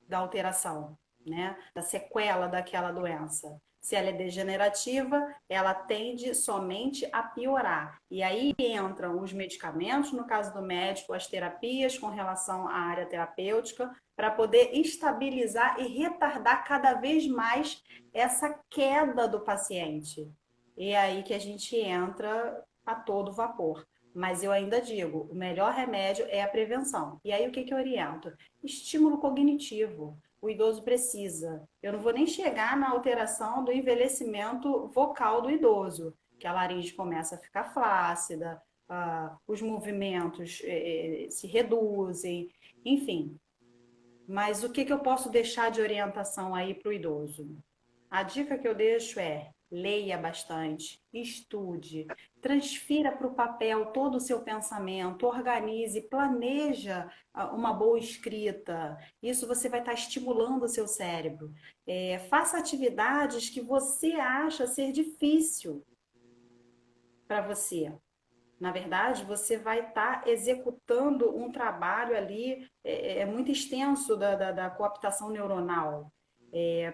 da alteração, né? Da sequela daquela doença. Se ela é degenerativa, ela tende somente a piorar. E aí entram os medicamentos, no caso do médico, as terapias com relação à área terapêutica, para poder estabilizar e retardar cada vez mais essa queda do paciente. E é aí que a gente entra a todo vapor. Mas eu ainda digo, o melhor remédio é a prevenção. E aí o que eu oriento? Estímulo cognitivo. O idoso precisa. Eu não vou nem chegar na alteração do envelhecimento vocal do idoso, que a laringe começa a ficar flácida, os movimentos se reduzem, enfim. Mas o que eu posso deixar de orientação aí para o idoso? A dica que eu deixo é: leia bastante, estude, transfira para o papel todo o seu pensamento, organize, planeja uma boa escrita. Isso você vai estar estimulando o seu cérebro. Faça atividades que você acha ser difícil para você. Na verdade, você vai estar executando um trabalho ali muito extenso da cooptação neuronal.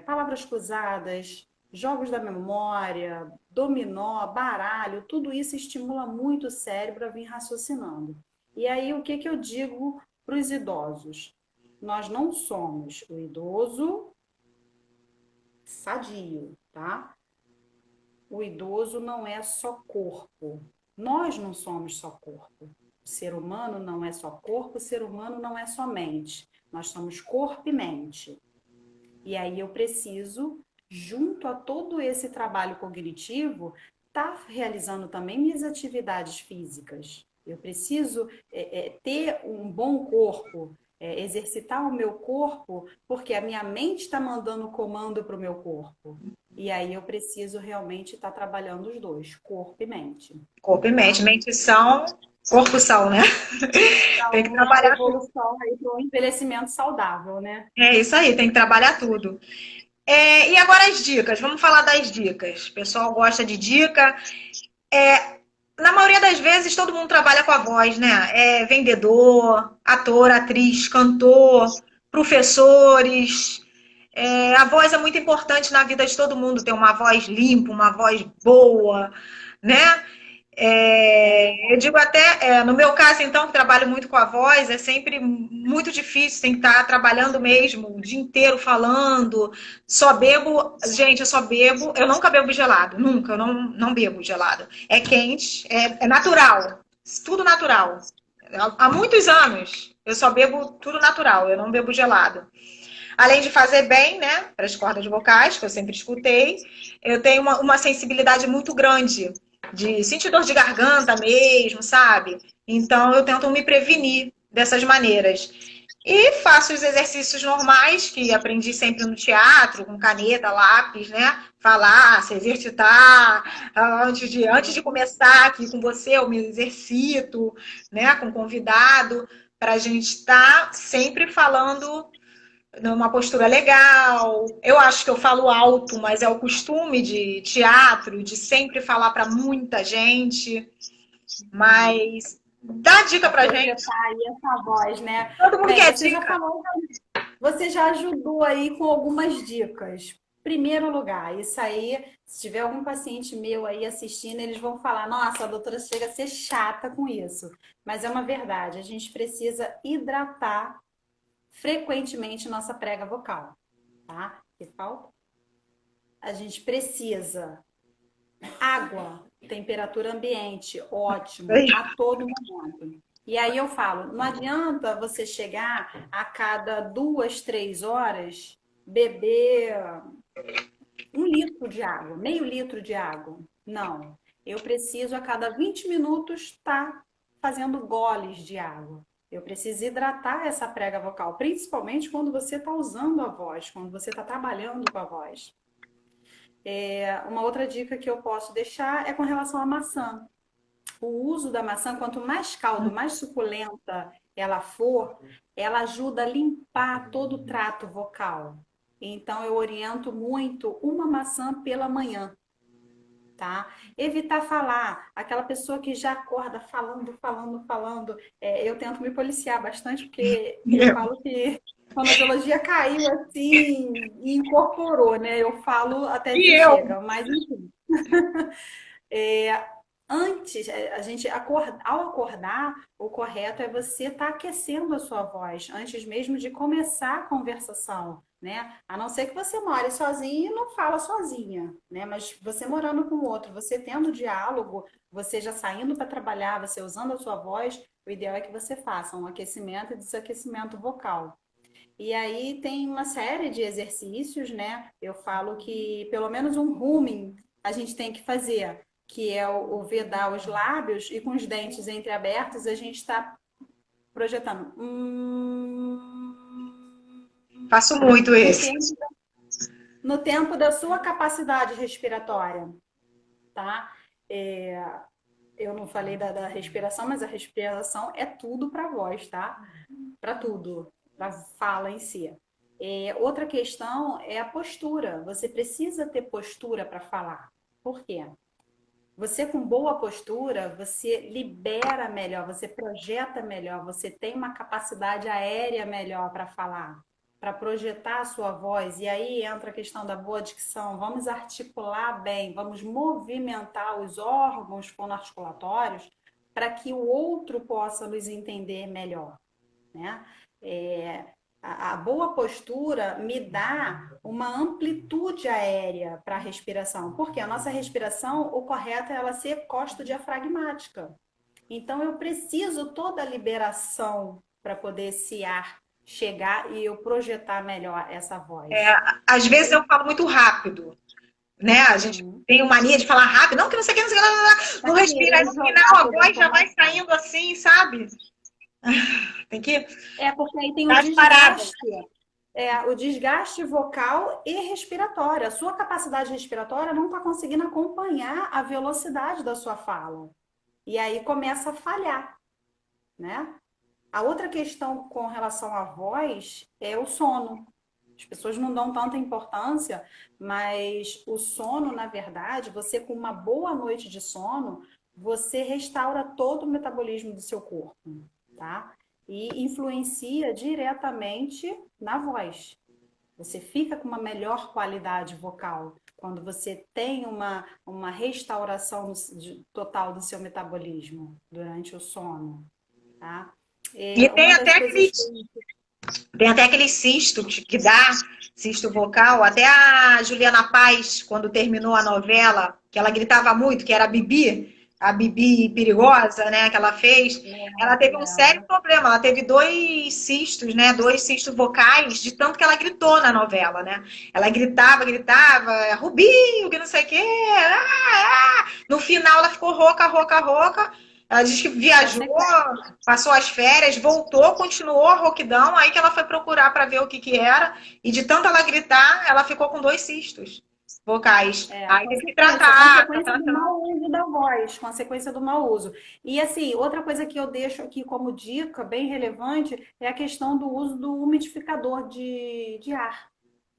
Palavras cruzadas, jogos da memória, dominó, baralho, tudo isso estimula muito o cérebro a vir raciocinando. E aí, o que eu digo para os idosos? Nós não somos o idoso sadio, tá? O idoso não é só corpo. Nós não somos só corpo. O ser humano não é só corpo, o ser humano não é só mente. Nós somos corpo e mente. E aí eu preciso, junto a todo esse trabalho cognitivo, estar realizando também minhas atividades físicas. Eu preciso ter um bom corpo, exercitar o meu corpo, porque a minha mente está mandando comando para o meu corpo. E aí eu preciso realmente estar trabalhando os dois, corpo e mente. Corpo e Tá? mente. Mente são, corpo são, né? Para Tem que uma trabalhar tudo. evolução aí para um envelhecimento saudável, né? É isso aí, tem que trabalhar tudo. E agora as dicas, vamos falar das dicas. O pessoal gosta de dica. Na maioria das vezes, todo mundo trabalha com a voz, né? É vendedor, ator, atriz, cantor, professores. A voz é muito importante na vida de todo mundo, ter uma voz limpa, uma voz boa, né? É Eu verdade. digo até, no meu caso, então, que trabalho muito com a voz, é sempre muito difícil, tem que estar trabalhando mesmo o dia inteiro falando. Só bebo, gente, eu só bebo, eu nunca bebo gelado, nunca, eu não bebo gelado. É quente, é natural, tudo natural. Há muitos anos eu só bebo tudo natural, eu não bebo gelado. Além de fazer bem, né, para as cordas vocais, que eu sempre escutei, eu tenho uma sensibilidade muito grande de sentir dor de garganta mesmo, sabe? Então eu tento me prevenir dessas maneiras. E faço os exercícios normais que aprendi sempre no teatro, com caneta, lápis, né? Falar, se exercitar. Antes de começar aqui com você, eu me exercito, né? Com convidado, para a gente estar sempre falando numa postura legal. Eu acho que eu falo alto, mas é o costume de teatro, de sempre falar para muita gente. Mas dá dica Para pra gente. projetar aí essa voz, né? Todo mundo Bem, quer você já dica. falou, você já ajudou aí com algumas dicas. Primeiro lugar, isso aí, se tiver algum paciente meu aí assistindo, eles vão falar: nossa, a doutora chega a ser chata com isso. Mas é uma verdade, a gente precisa hidratar frequentemente nossa prega vocal, tá? Que falta? A gente precisa água, temperatura ambiente, ótimo, a todo momento. E aí eu falo, não adianta você chegar a cada 2, 3 horas beber 1 litro de água, meio litro de água. Não. Eu preciso a cada 20 minutos estar fazendo goles de água. Eu preciso hidratar essa prega vocal, principalmente quando você está usando a voz, quando você está trabalhando com a voz. Uma outra dica que eu posso deixar é com relação à maçã. O uso da maçã, quanto mais caldo, mais suculenta ela for, ela ajuda a limpar todo o trato vocal. Então, eu oriento muito uma maçã pela manhã, tá? Evitar falar, aquela pessoa que já acorda falando, falando, falando. Eu tento me policiar bastante, porque eu falo que a fonoaudiologia caiu assim e incorporou, né? Eu falo até E que eu? chega, mas enfim. Antes, a gente ao acordar, o correto é você estar aquecendo a sua voz antes mesmo de começar a conversação, né? A não ser que você more sozinha e não fala sozinha, né? Mas você morando com o outro, você tendo diálogo, você já saindo para trabalhar, você usando a sua voz, o ideal é que você faça um aquecimento e desaquecimento vocal. E aí tem uma série de exercícios, né? Eu falo que pelo menos um humming a gente tem que fazer, que é o vedar os lábios e com os dentes entreabertos a gente está projetando. Faço muito No esse. tempo, no tempo da sua capacidade respiratória, tá? Eu não falei da respiração, mas a respiração é tudo para a voz, tá? Para tudo, para fala em si. Outra questão é a postura. Você precisa ter postura para falar. Por quê? Você com boa postura, você libera melhor, você projeta melhor, você tem uma capacidade aérea melhor para falar, para projetar a sua voz. E aí entra a questão da boa dicção. Vamos articular bem, vamos movimentar os órgãos fonoarticulatórios para que o outro possa nos entender melhor, né? A boa postura me dá uma amplitude aérea para a respiração, porque a nossa respiração, o correto é ela ser costodiafragmática. Então, eu preciso toda a liberação para poder esse ar chegar e eu projetar melhor essa voz. Às vezes eu falo muito rápido, né? A gente tem uma mania de falar rápido, não que não sei o que, não sei o que, não respira, aí no final a voz já vai saindo assim, sabe? Tem que Porque aí tem dar as paradas. o desgaste vocal e respiratório. A sua capacidade respiratória não está conseguindo acompanhar a velocidade da sua fala. E aí começa a falhar, né? A outra questão com relação à voz é o sono. As pessoas não dão tanta importância, mas o sono, na verdade, você com uma boa noite de sono, você restaura todo o metabolismo do seu corpo, tá? E influencia diretamente na voz. Você fica com uma melhor qualidade vocal quando você tem uma restauração total do seu metabolismo durante o sono, tá? E tem até aquele cisto que dá, cisto vocal. Até a Juliana Paz, quando terminou a novela, que ela gritava muito, que era a Bibi perigosa, né, que ela fez, ela teve um sério problema. Ela teve 2 cistos, né, 2 cistos vocais, de tanto que ela gritou na novela, né? Ela gritava, Rubinho, que não sei o quê. No final ela ficou rouca, rouca, rouca. Ela disse que viajou, passou as férias, voltou, continuou a rouquidão, aí que ela foi procurar para ver o que era. E de tanto ela gritar, ela ficou com 2 cistos. vocais. Aí tem que tratar, tá Consequência do tratando. mau uso da voz, consequência do mau uso. E assim, outra coisa que eu deixo aqui como dica bem relevante é a questão do uso do umidificador de ar.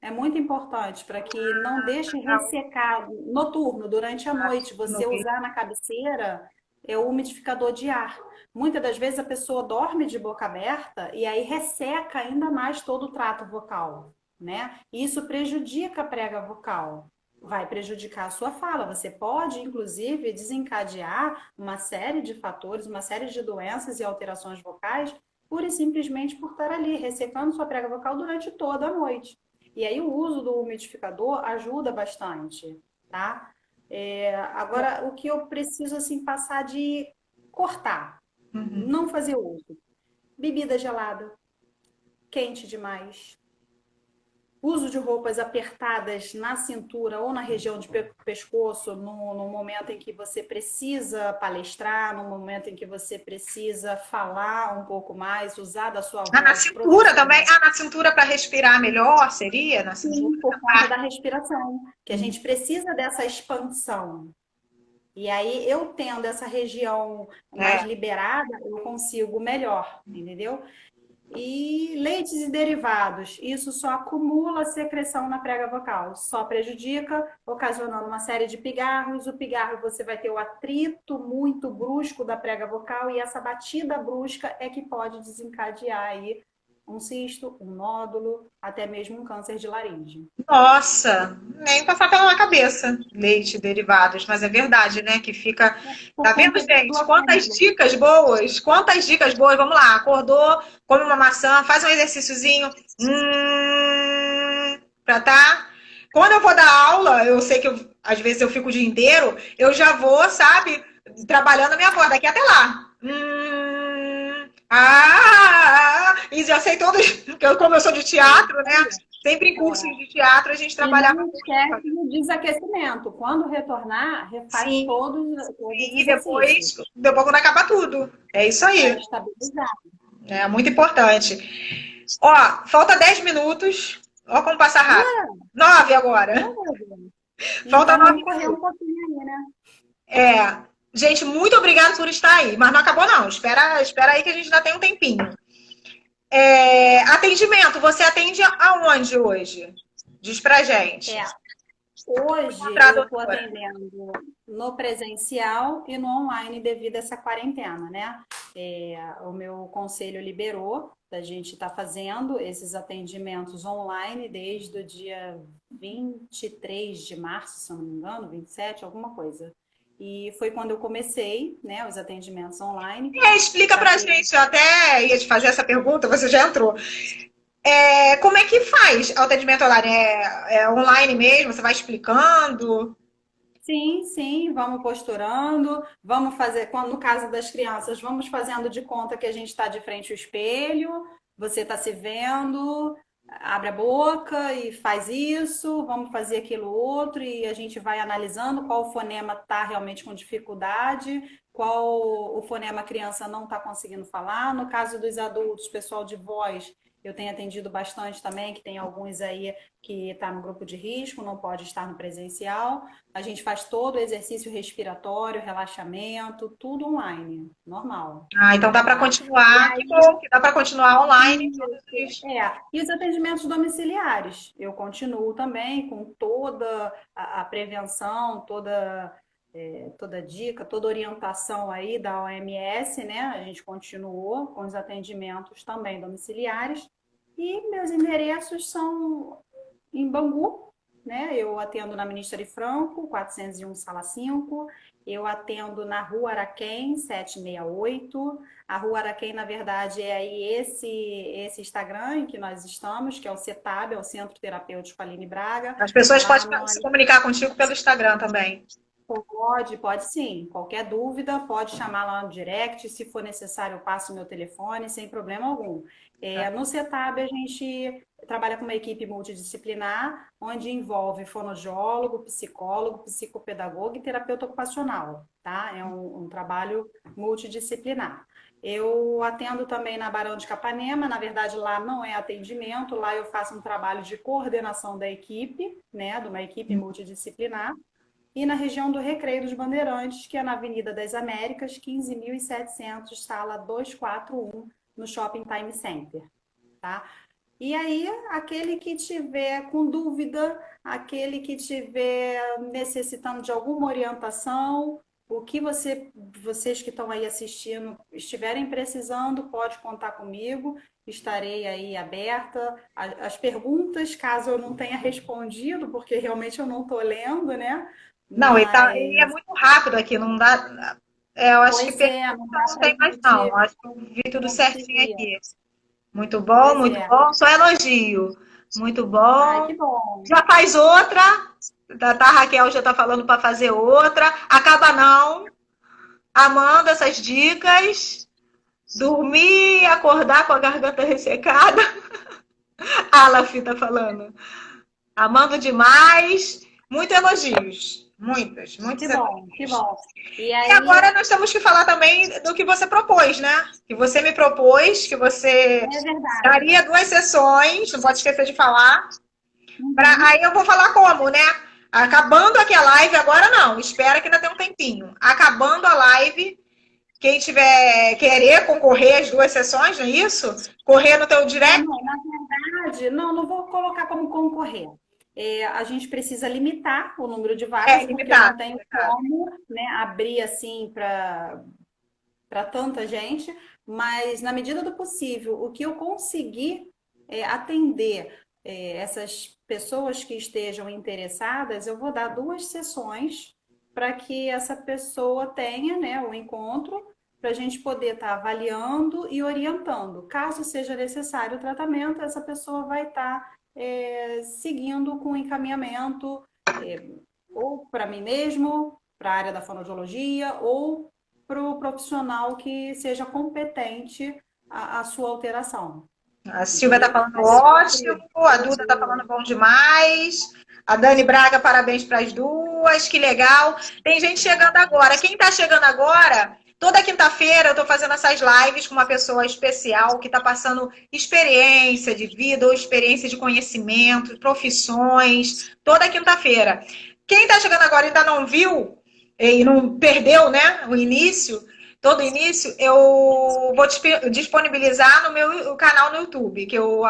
É muito importante para que não deixe ressecar noturno, durante a noite. Você usar na cabeceira o umidificador de ar. Muitas das vezes a pessoa dorme de boca aberta e aí resseca ainda mais todo o trato vocal, né? E isso prejudica a prega vocal. Vai prejudicar a sua fala. Você pode, inclusive, desencadear uma série de fatores, uma série de doenças e alterações vocais, pura e simplesmente por estar ali, ressecando sua prega vocal durante toda a noite. E aí o uso do umidificador ajuda bastante, tá? Agora, o que eu preciso, assim, passar de cortar, Uhum. não fazer uso. Bebida gelada, quente demais, uso de roupas apertadas na cintura ou na região de pescoço no momento em que você precisa palestrar, no momento em que você precisa falar um pouco mais, usar da sua Ah, na voz cintura também. profissional. Ah, na cintura para respirar melhor, seria? Na cintura. Sim, por conta da respiração, que a Uhum. gente precisa dessa expansão. E aí, eu tendo essa região mais É. liberada, eu consigo melhor, entendeu? E leites e derivados, isso só acumula secreção na prega vocal, só prejudica, ocasionando uma série de pigarros. O pigarro você vai ter o atrito muito brusco da prega vocal e essa batida brusca é que pode desencadear aí um cisto, um nódulo, até mesmo um câncer de laringe. Nossa, nem passar pela minha cabeça. Leite, derivados, mas é verdade, né? Que fica. Por Tá vendo, conta do gente? Quantas acúmulo. dicas boas! Quantas dicas boas! Vamos lá, acordou, come uma maçã, faz um exercíciozinho. Pra tá. Quando eu vou dar aula, eu sei que às vezes eu fico o dia inteiro, eu já vou, sabe, trabalhando a minha voz daqui até lá. E já sei todos, porque como eu sou de É teatro, isso né? aí. Sempre em cursos de teatro a gente E trabalhava não esquece do desaquecimento. Quando retornar, refaz sim, todos os e exercícios depois quando acaba tudo. É isso para aí. estabilizar. É muito importante. Ó, falta 10 minutos. Ó como passa rápido. 9 agora. Oh, meu Deus. Falta Então 9 vamos correr um minutos. pouquinho aí, né? É. Gente, muito obrigada por estar aí. Mas não acabou, não. Espera aí que a gente ainda tem um tempinho. Atendimento, você atende aonde hoje? Diz pra gente. É, hoje Encontrar a eu estou doutora. atendendo no presencial e no online devido a essa quarentena, né? O meu conselho liberou da gente estar fazendo esses atendimentos online desde o dia 23 de março, se eu não me engano, 27, alguma coisa. E foi quando eu comecei, né, os atendimentos online. Explica Já pra tem. gente, eu até ia te fazer essa pergunta, você já entrou. Como é que faz o atendimento online? É online mesmo? Você vai explicando? Sim, sim, vamos posturando, vamos fazer, no caso das crianças, vamos fazendo de conta que a gente está de frente ao espelho, você está se vendo, abre a boca e faz isso, vamos fazer aquilo outro, e a gente vai analisando qual fonema está realmente com dificuldade, qual o fonema a criança não está conseguindo falar. No caso dos adultos, pessoal de voz, eu tenho atendido bastante também, que tem alguns aí que está no grupo de risco, não pode estar no presencial. A gente faz todo o exercício respiratório, relaxamento, tudo online, normal, Ah, então dá para tá? E continuar. Que aí, bom que dá para continuar online. e os atendimentos domiciliares, eu continuo também com toda a prevenção, toda dica, toda orientação aí da OMS, né? A gente continuou com os atendimentos também domiciliares. E meus endereços são em Bangu, né? Eu atendo na Ministra de Franco, 401 Sala 5. Eu atendo na Rua Araquém, 768. A Rua Araquém, na verdade, é aí esse Instagram em que nós estamos, que é o CETAB, é o Centro Terapêutico Aline Braga. As pessoas Lá podem nós se comunicar contigo pelo Instagram também. pode sim. Qualquer dúvida, pode chamar lá no direct. Se for necessário, eu passo o meu telefone, sem problema algum. No CETAB, a gente trabalha com uma equipe multidisciplinar, onde envolve fonoaudiólogo, psicólogo, psicopedagogo e terapeuta ocupacional, tá? É um trabalho multidisciplinar. Eu atendo também na Barão de Capanema, na verdade lá não é atendimento, lá eu faço um trabalho de coordenação da equipe, né, de uma equipe multidisciplinar, e na região do Recreio dos Bandeirantes, que é na Avenida das Américas, 15.700, sala 241, no Shopping Time Center, tá? E aí, aquele que tiver com dúvida, aquele que tiver necessitando de alguma orientação, o que vocês que estão aí assistindo estiverem precisando, pode contar comigo. Estarei aí aberta. As perguntas, caso eu não tenha respondido, porque realmente eu não estou lendo, né? Não, e é Mas, muito rápido aqui, não dá. Eu acho que pois é, pergunta não dá não para a tem mais, não. Eu gente acho que eu vi tudo certinho conseguir. aqui. Pois Muito é. bom, só elogio. Muito Ai, bom. que bom. Já faz outra. A Raquel já está falando para fazer outra. Acaba não. Amando essas dicas. Dormir, acordar com a garganta ressecada. A Lafi está falando. Amando demais. Muitos elogios. Muitos Que bom, que elogios. bom. E E aí, agora nós temos que falar também do que você propôs, né? Que você me propôs, que você é verdade. daria 2 sessões, não pode esquecer de falar. Uhum. Aí eu vou falar como, né? Acabando aqui a live, agora não, espera que ainda tem um tempinho. Acabando a live, quem tiver querer concorrer às 2 sessões, não é isso? Correr no teu direct. Não, na verdade, não vou colocar como concorrer. A gente precisa limitar o número de vagas, porque eu não Limitado. tenho como, né, abrir assim para tanta gente, mas na medida do possível, o que eu conseguir atender essas pessoas que estejam interessadas, eu vou dar 2 sessões para que essa pessoa tenha, né, o encontro, para a gente poder estar avaliando e orientando. Caso seja necessário o tratamento, essa pessoa vai estar seguindo com o encaminhamento ou para mim mesmo, para a área da fonoaudiologia, ou para o profissional que seja competente a sua alteração. A Silvia tá Entendeu? falando Mas ótimo, a Duda tá falando bom demais. A Dani Braga, parabéns para as duas, que legal. Tem gente chegando agora. Quem tá chegando agora, toda quinta-feira eu tô fazendo essas lives com uma pessoa especial que tá passando experiência de vida ou experiência de conhecimento, profissões, toda quinta-feira. Quem tá chegando agora e ainda não viu e não perdeu, né, o início, todo início, eu vou disponibilizar no meu canal no YouTube, que eu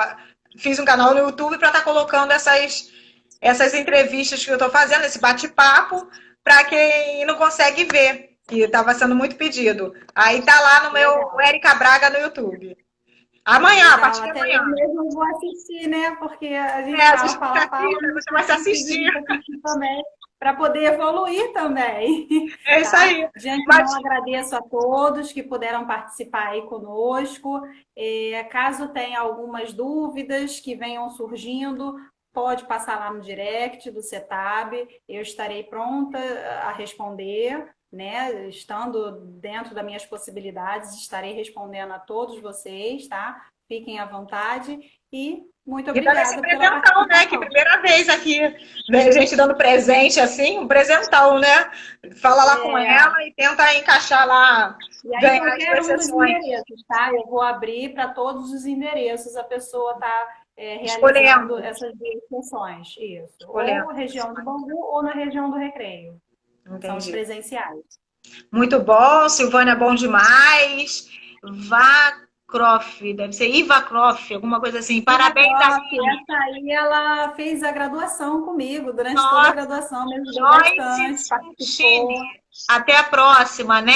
fiz um canal no YouTube para estar colocando essas entrevistas que eu estou fazendo, esse bate-papo, para quem não consegue ver, que estava sendo muito pedido. Aí tá lá no meu Érica Braga no YouTube. Amanhã, a legal, partir de até amanhã. eu mesmo vou assistir, né? Porque a gente A fala, gente fala, fica fala, aqui, mas você vai se assistir. assistir também, para poder evoluir também. É isso Tá? aí. De antemão, agradeço a todos que puderam participar aí conosco. Caso tenha algumas dúvidas que venham surgindo, pode passar lá no direct do CETAB, eu estarei pronta a responder, né? Estando dentro das minhas possibilidades, estarei respondendo a todos vocês, tá? Fiquem à vontade e muito E dando esse obrigada pela presentão, né? Que participação. primeira vez aqui, né, a gente dando presente assim, um presentão, né? Fala lá com ela e tenta encaixar lá, E aí, ganhar as qualquer duas um dos sessões. endereços, tá? Eu vou abrir para todos os endereços, a pessoa está realizando Escolhendo. essas 2 sessões. Isso. Escolhendo. Ou na região do Bangu ou na região do Recreio. São os Entendi. presenciais. Muito bom, Silvânia, bom demais. Vacroff, deve ser Iva Croft, alguma coisa assim. Parabéns, Aline. Essa aí, ela fez a graduação comigo, durante toda a Nossa, graduação, me ajudou Joyce bastante, participou. Suchini. Até a próxima, né?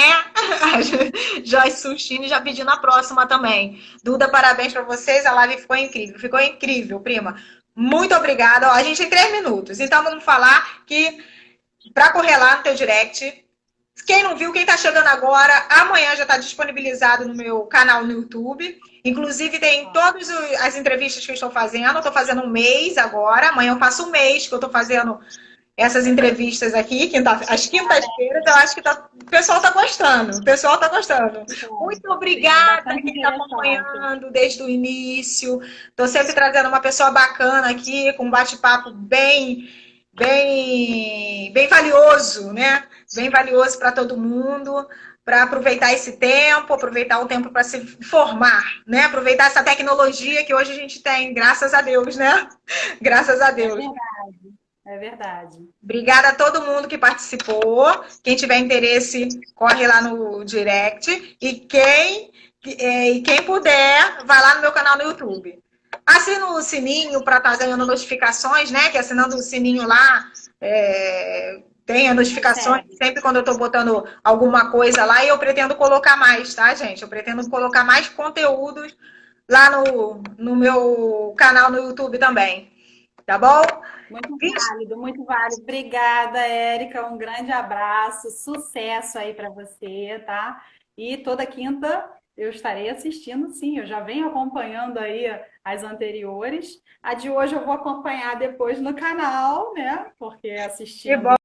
Joyce Suchini já pedindo a próxima também. Duda, parabéns para vocês. A live ficou incrível, prima. Muito obrigada. Ó, a gente tem 3 minutos, então vamos falar que para correr lá no teu direct. Quem não viu, quem está chegando agora, amanhã já está disponibilizado no meu canal no YouTube. Inclusive, tem todas as entrevistas que eu estou fazendo. Eu estou fazendo um mês agora. Amanhã eu faço um mês que eu estou fazendo essas entrevistas aqui, às quintas-feiras. Eu acho que o pessoal está gostando. O pessoal está gostando. Muito obrigada quem está acompanhando desde o início. Estou sempre trazendo uma pessoa bacana aqui, com um bate-papo bem valioso, né? Bem valioso para todo mundo. para aproveitar esse tempo, aproveitar o tempo para se formar, né? Aproveitar essa tecnologia que hoje a gente tem, graças a Deus, né? Graças a É Deus. verdade, é verdade. Obrigada a todo mundo que participou. Quem tiver interesse, corre lá no direct. E quem puder, vai lá no meu canal no YouTube. Assina o sininho para estar ganhando notificações, né? Que assinando o sininho lá, tem as notificações Recebe. sempre quando eu estou botando alguma coisa lá. E eu pretendo colocar mais, tá, gente? Eu pretendo colocar mais conteúdos lá no meu canal no YouTube também. Tá bom? Muito válido, muito válido. Obrigada, Érica. Um grande abraço, sucesso aí para você, tá? E toda quinta eu estarei assistindo, sim. Eu já venho acompanhando aí as anteriores. A de hoje eu vou acompanhar depois no canal, né? Porque Que assistindo bom.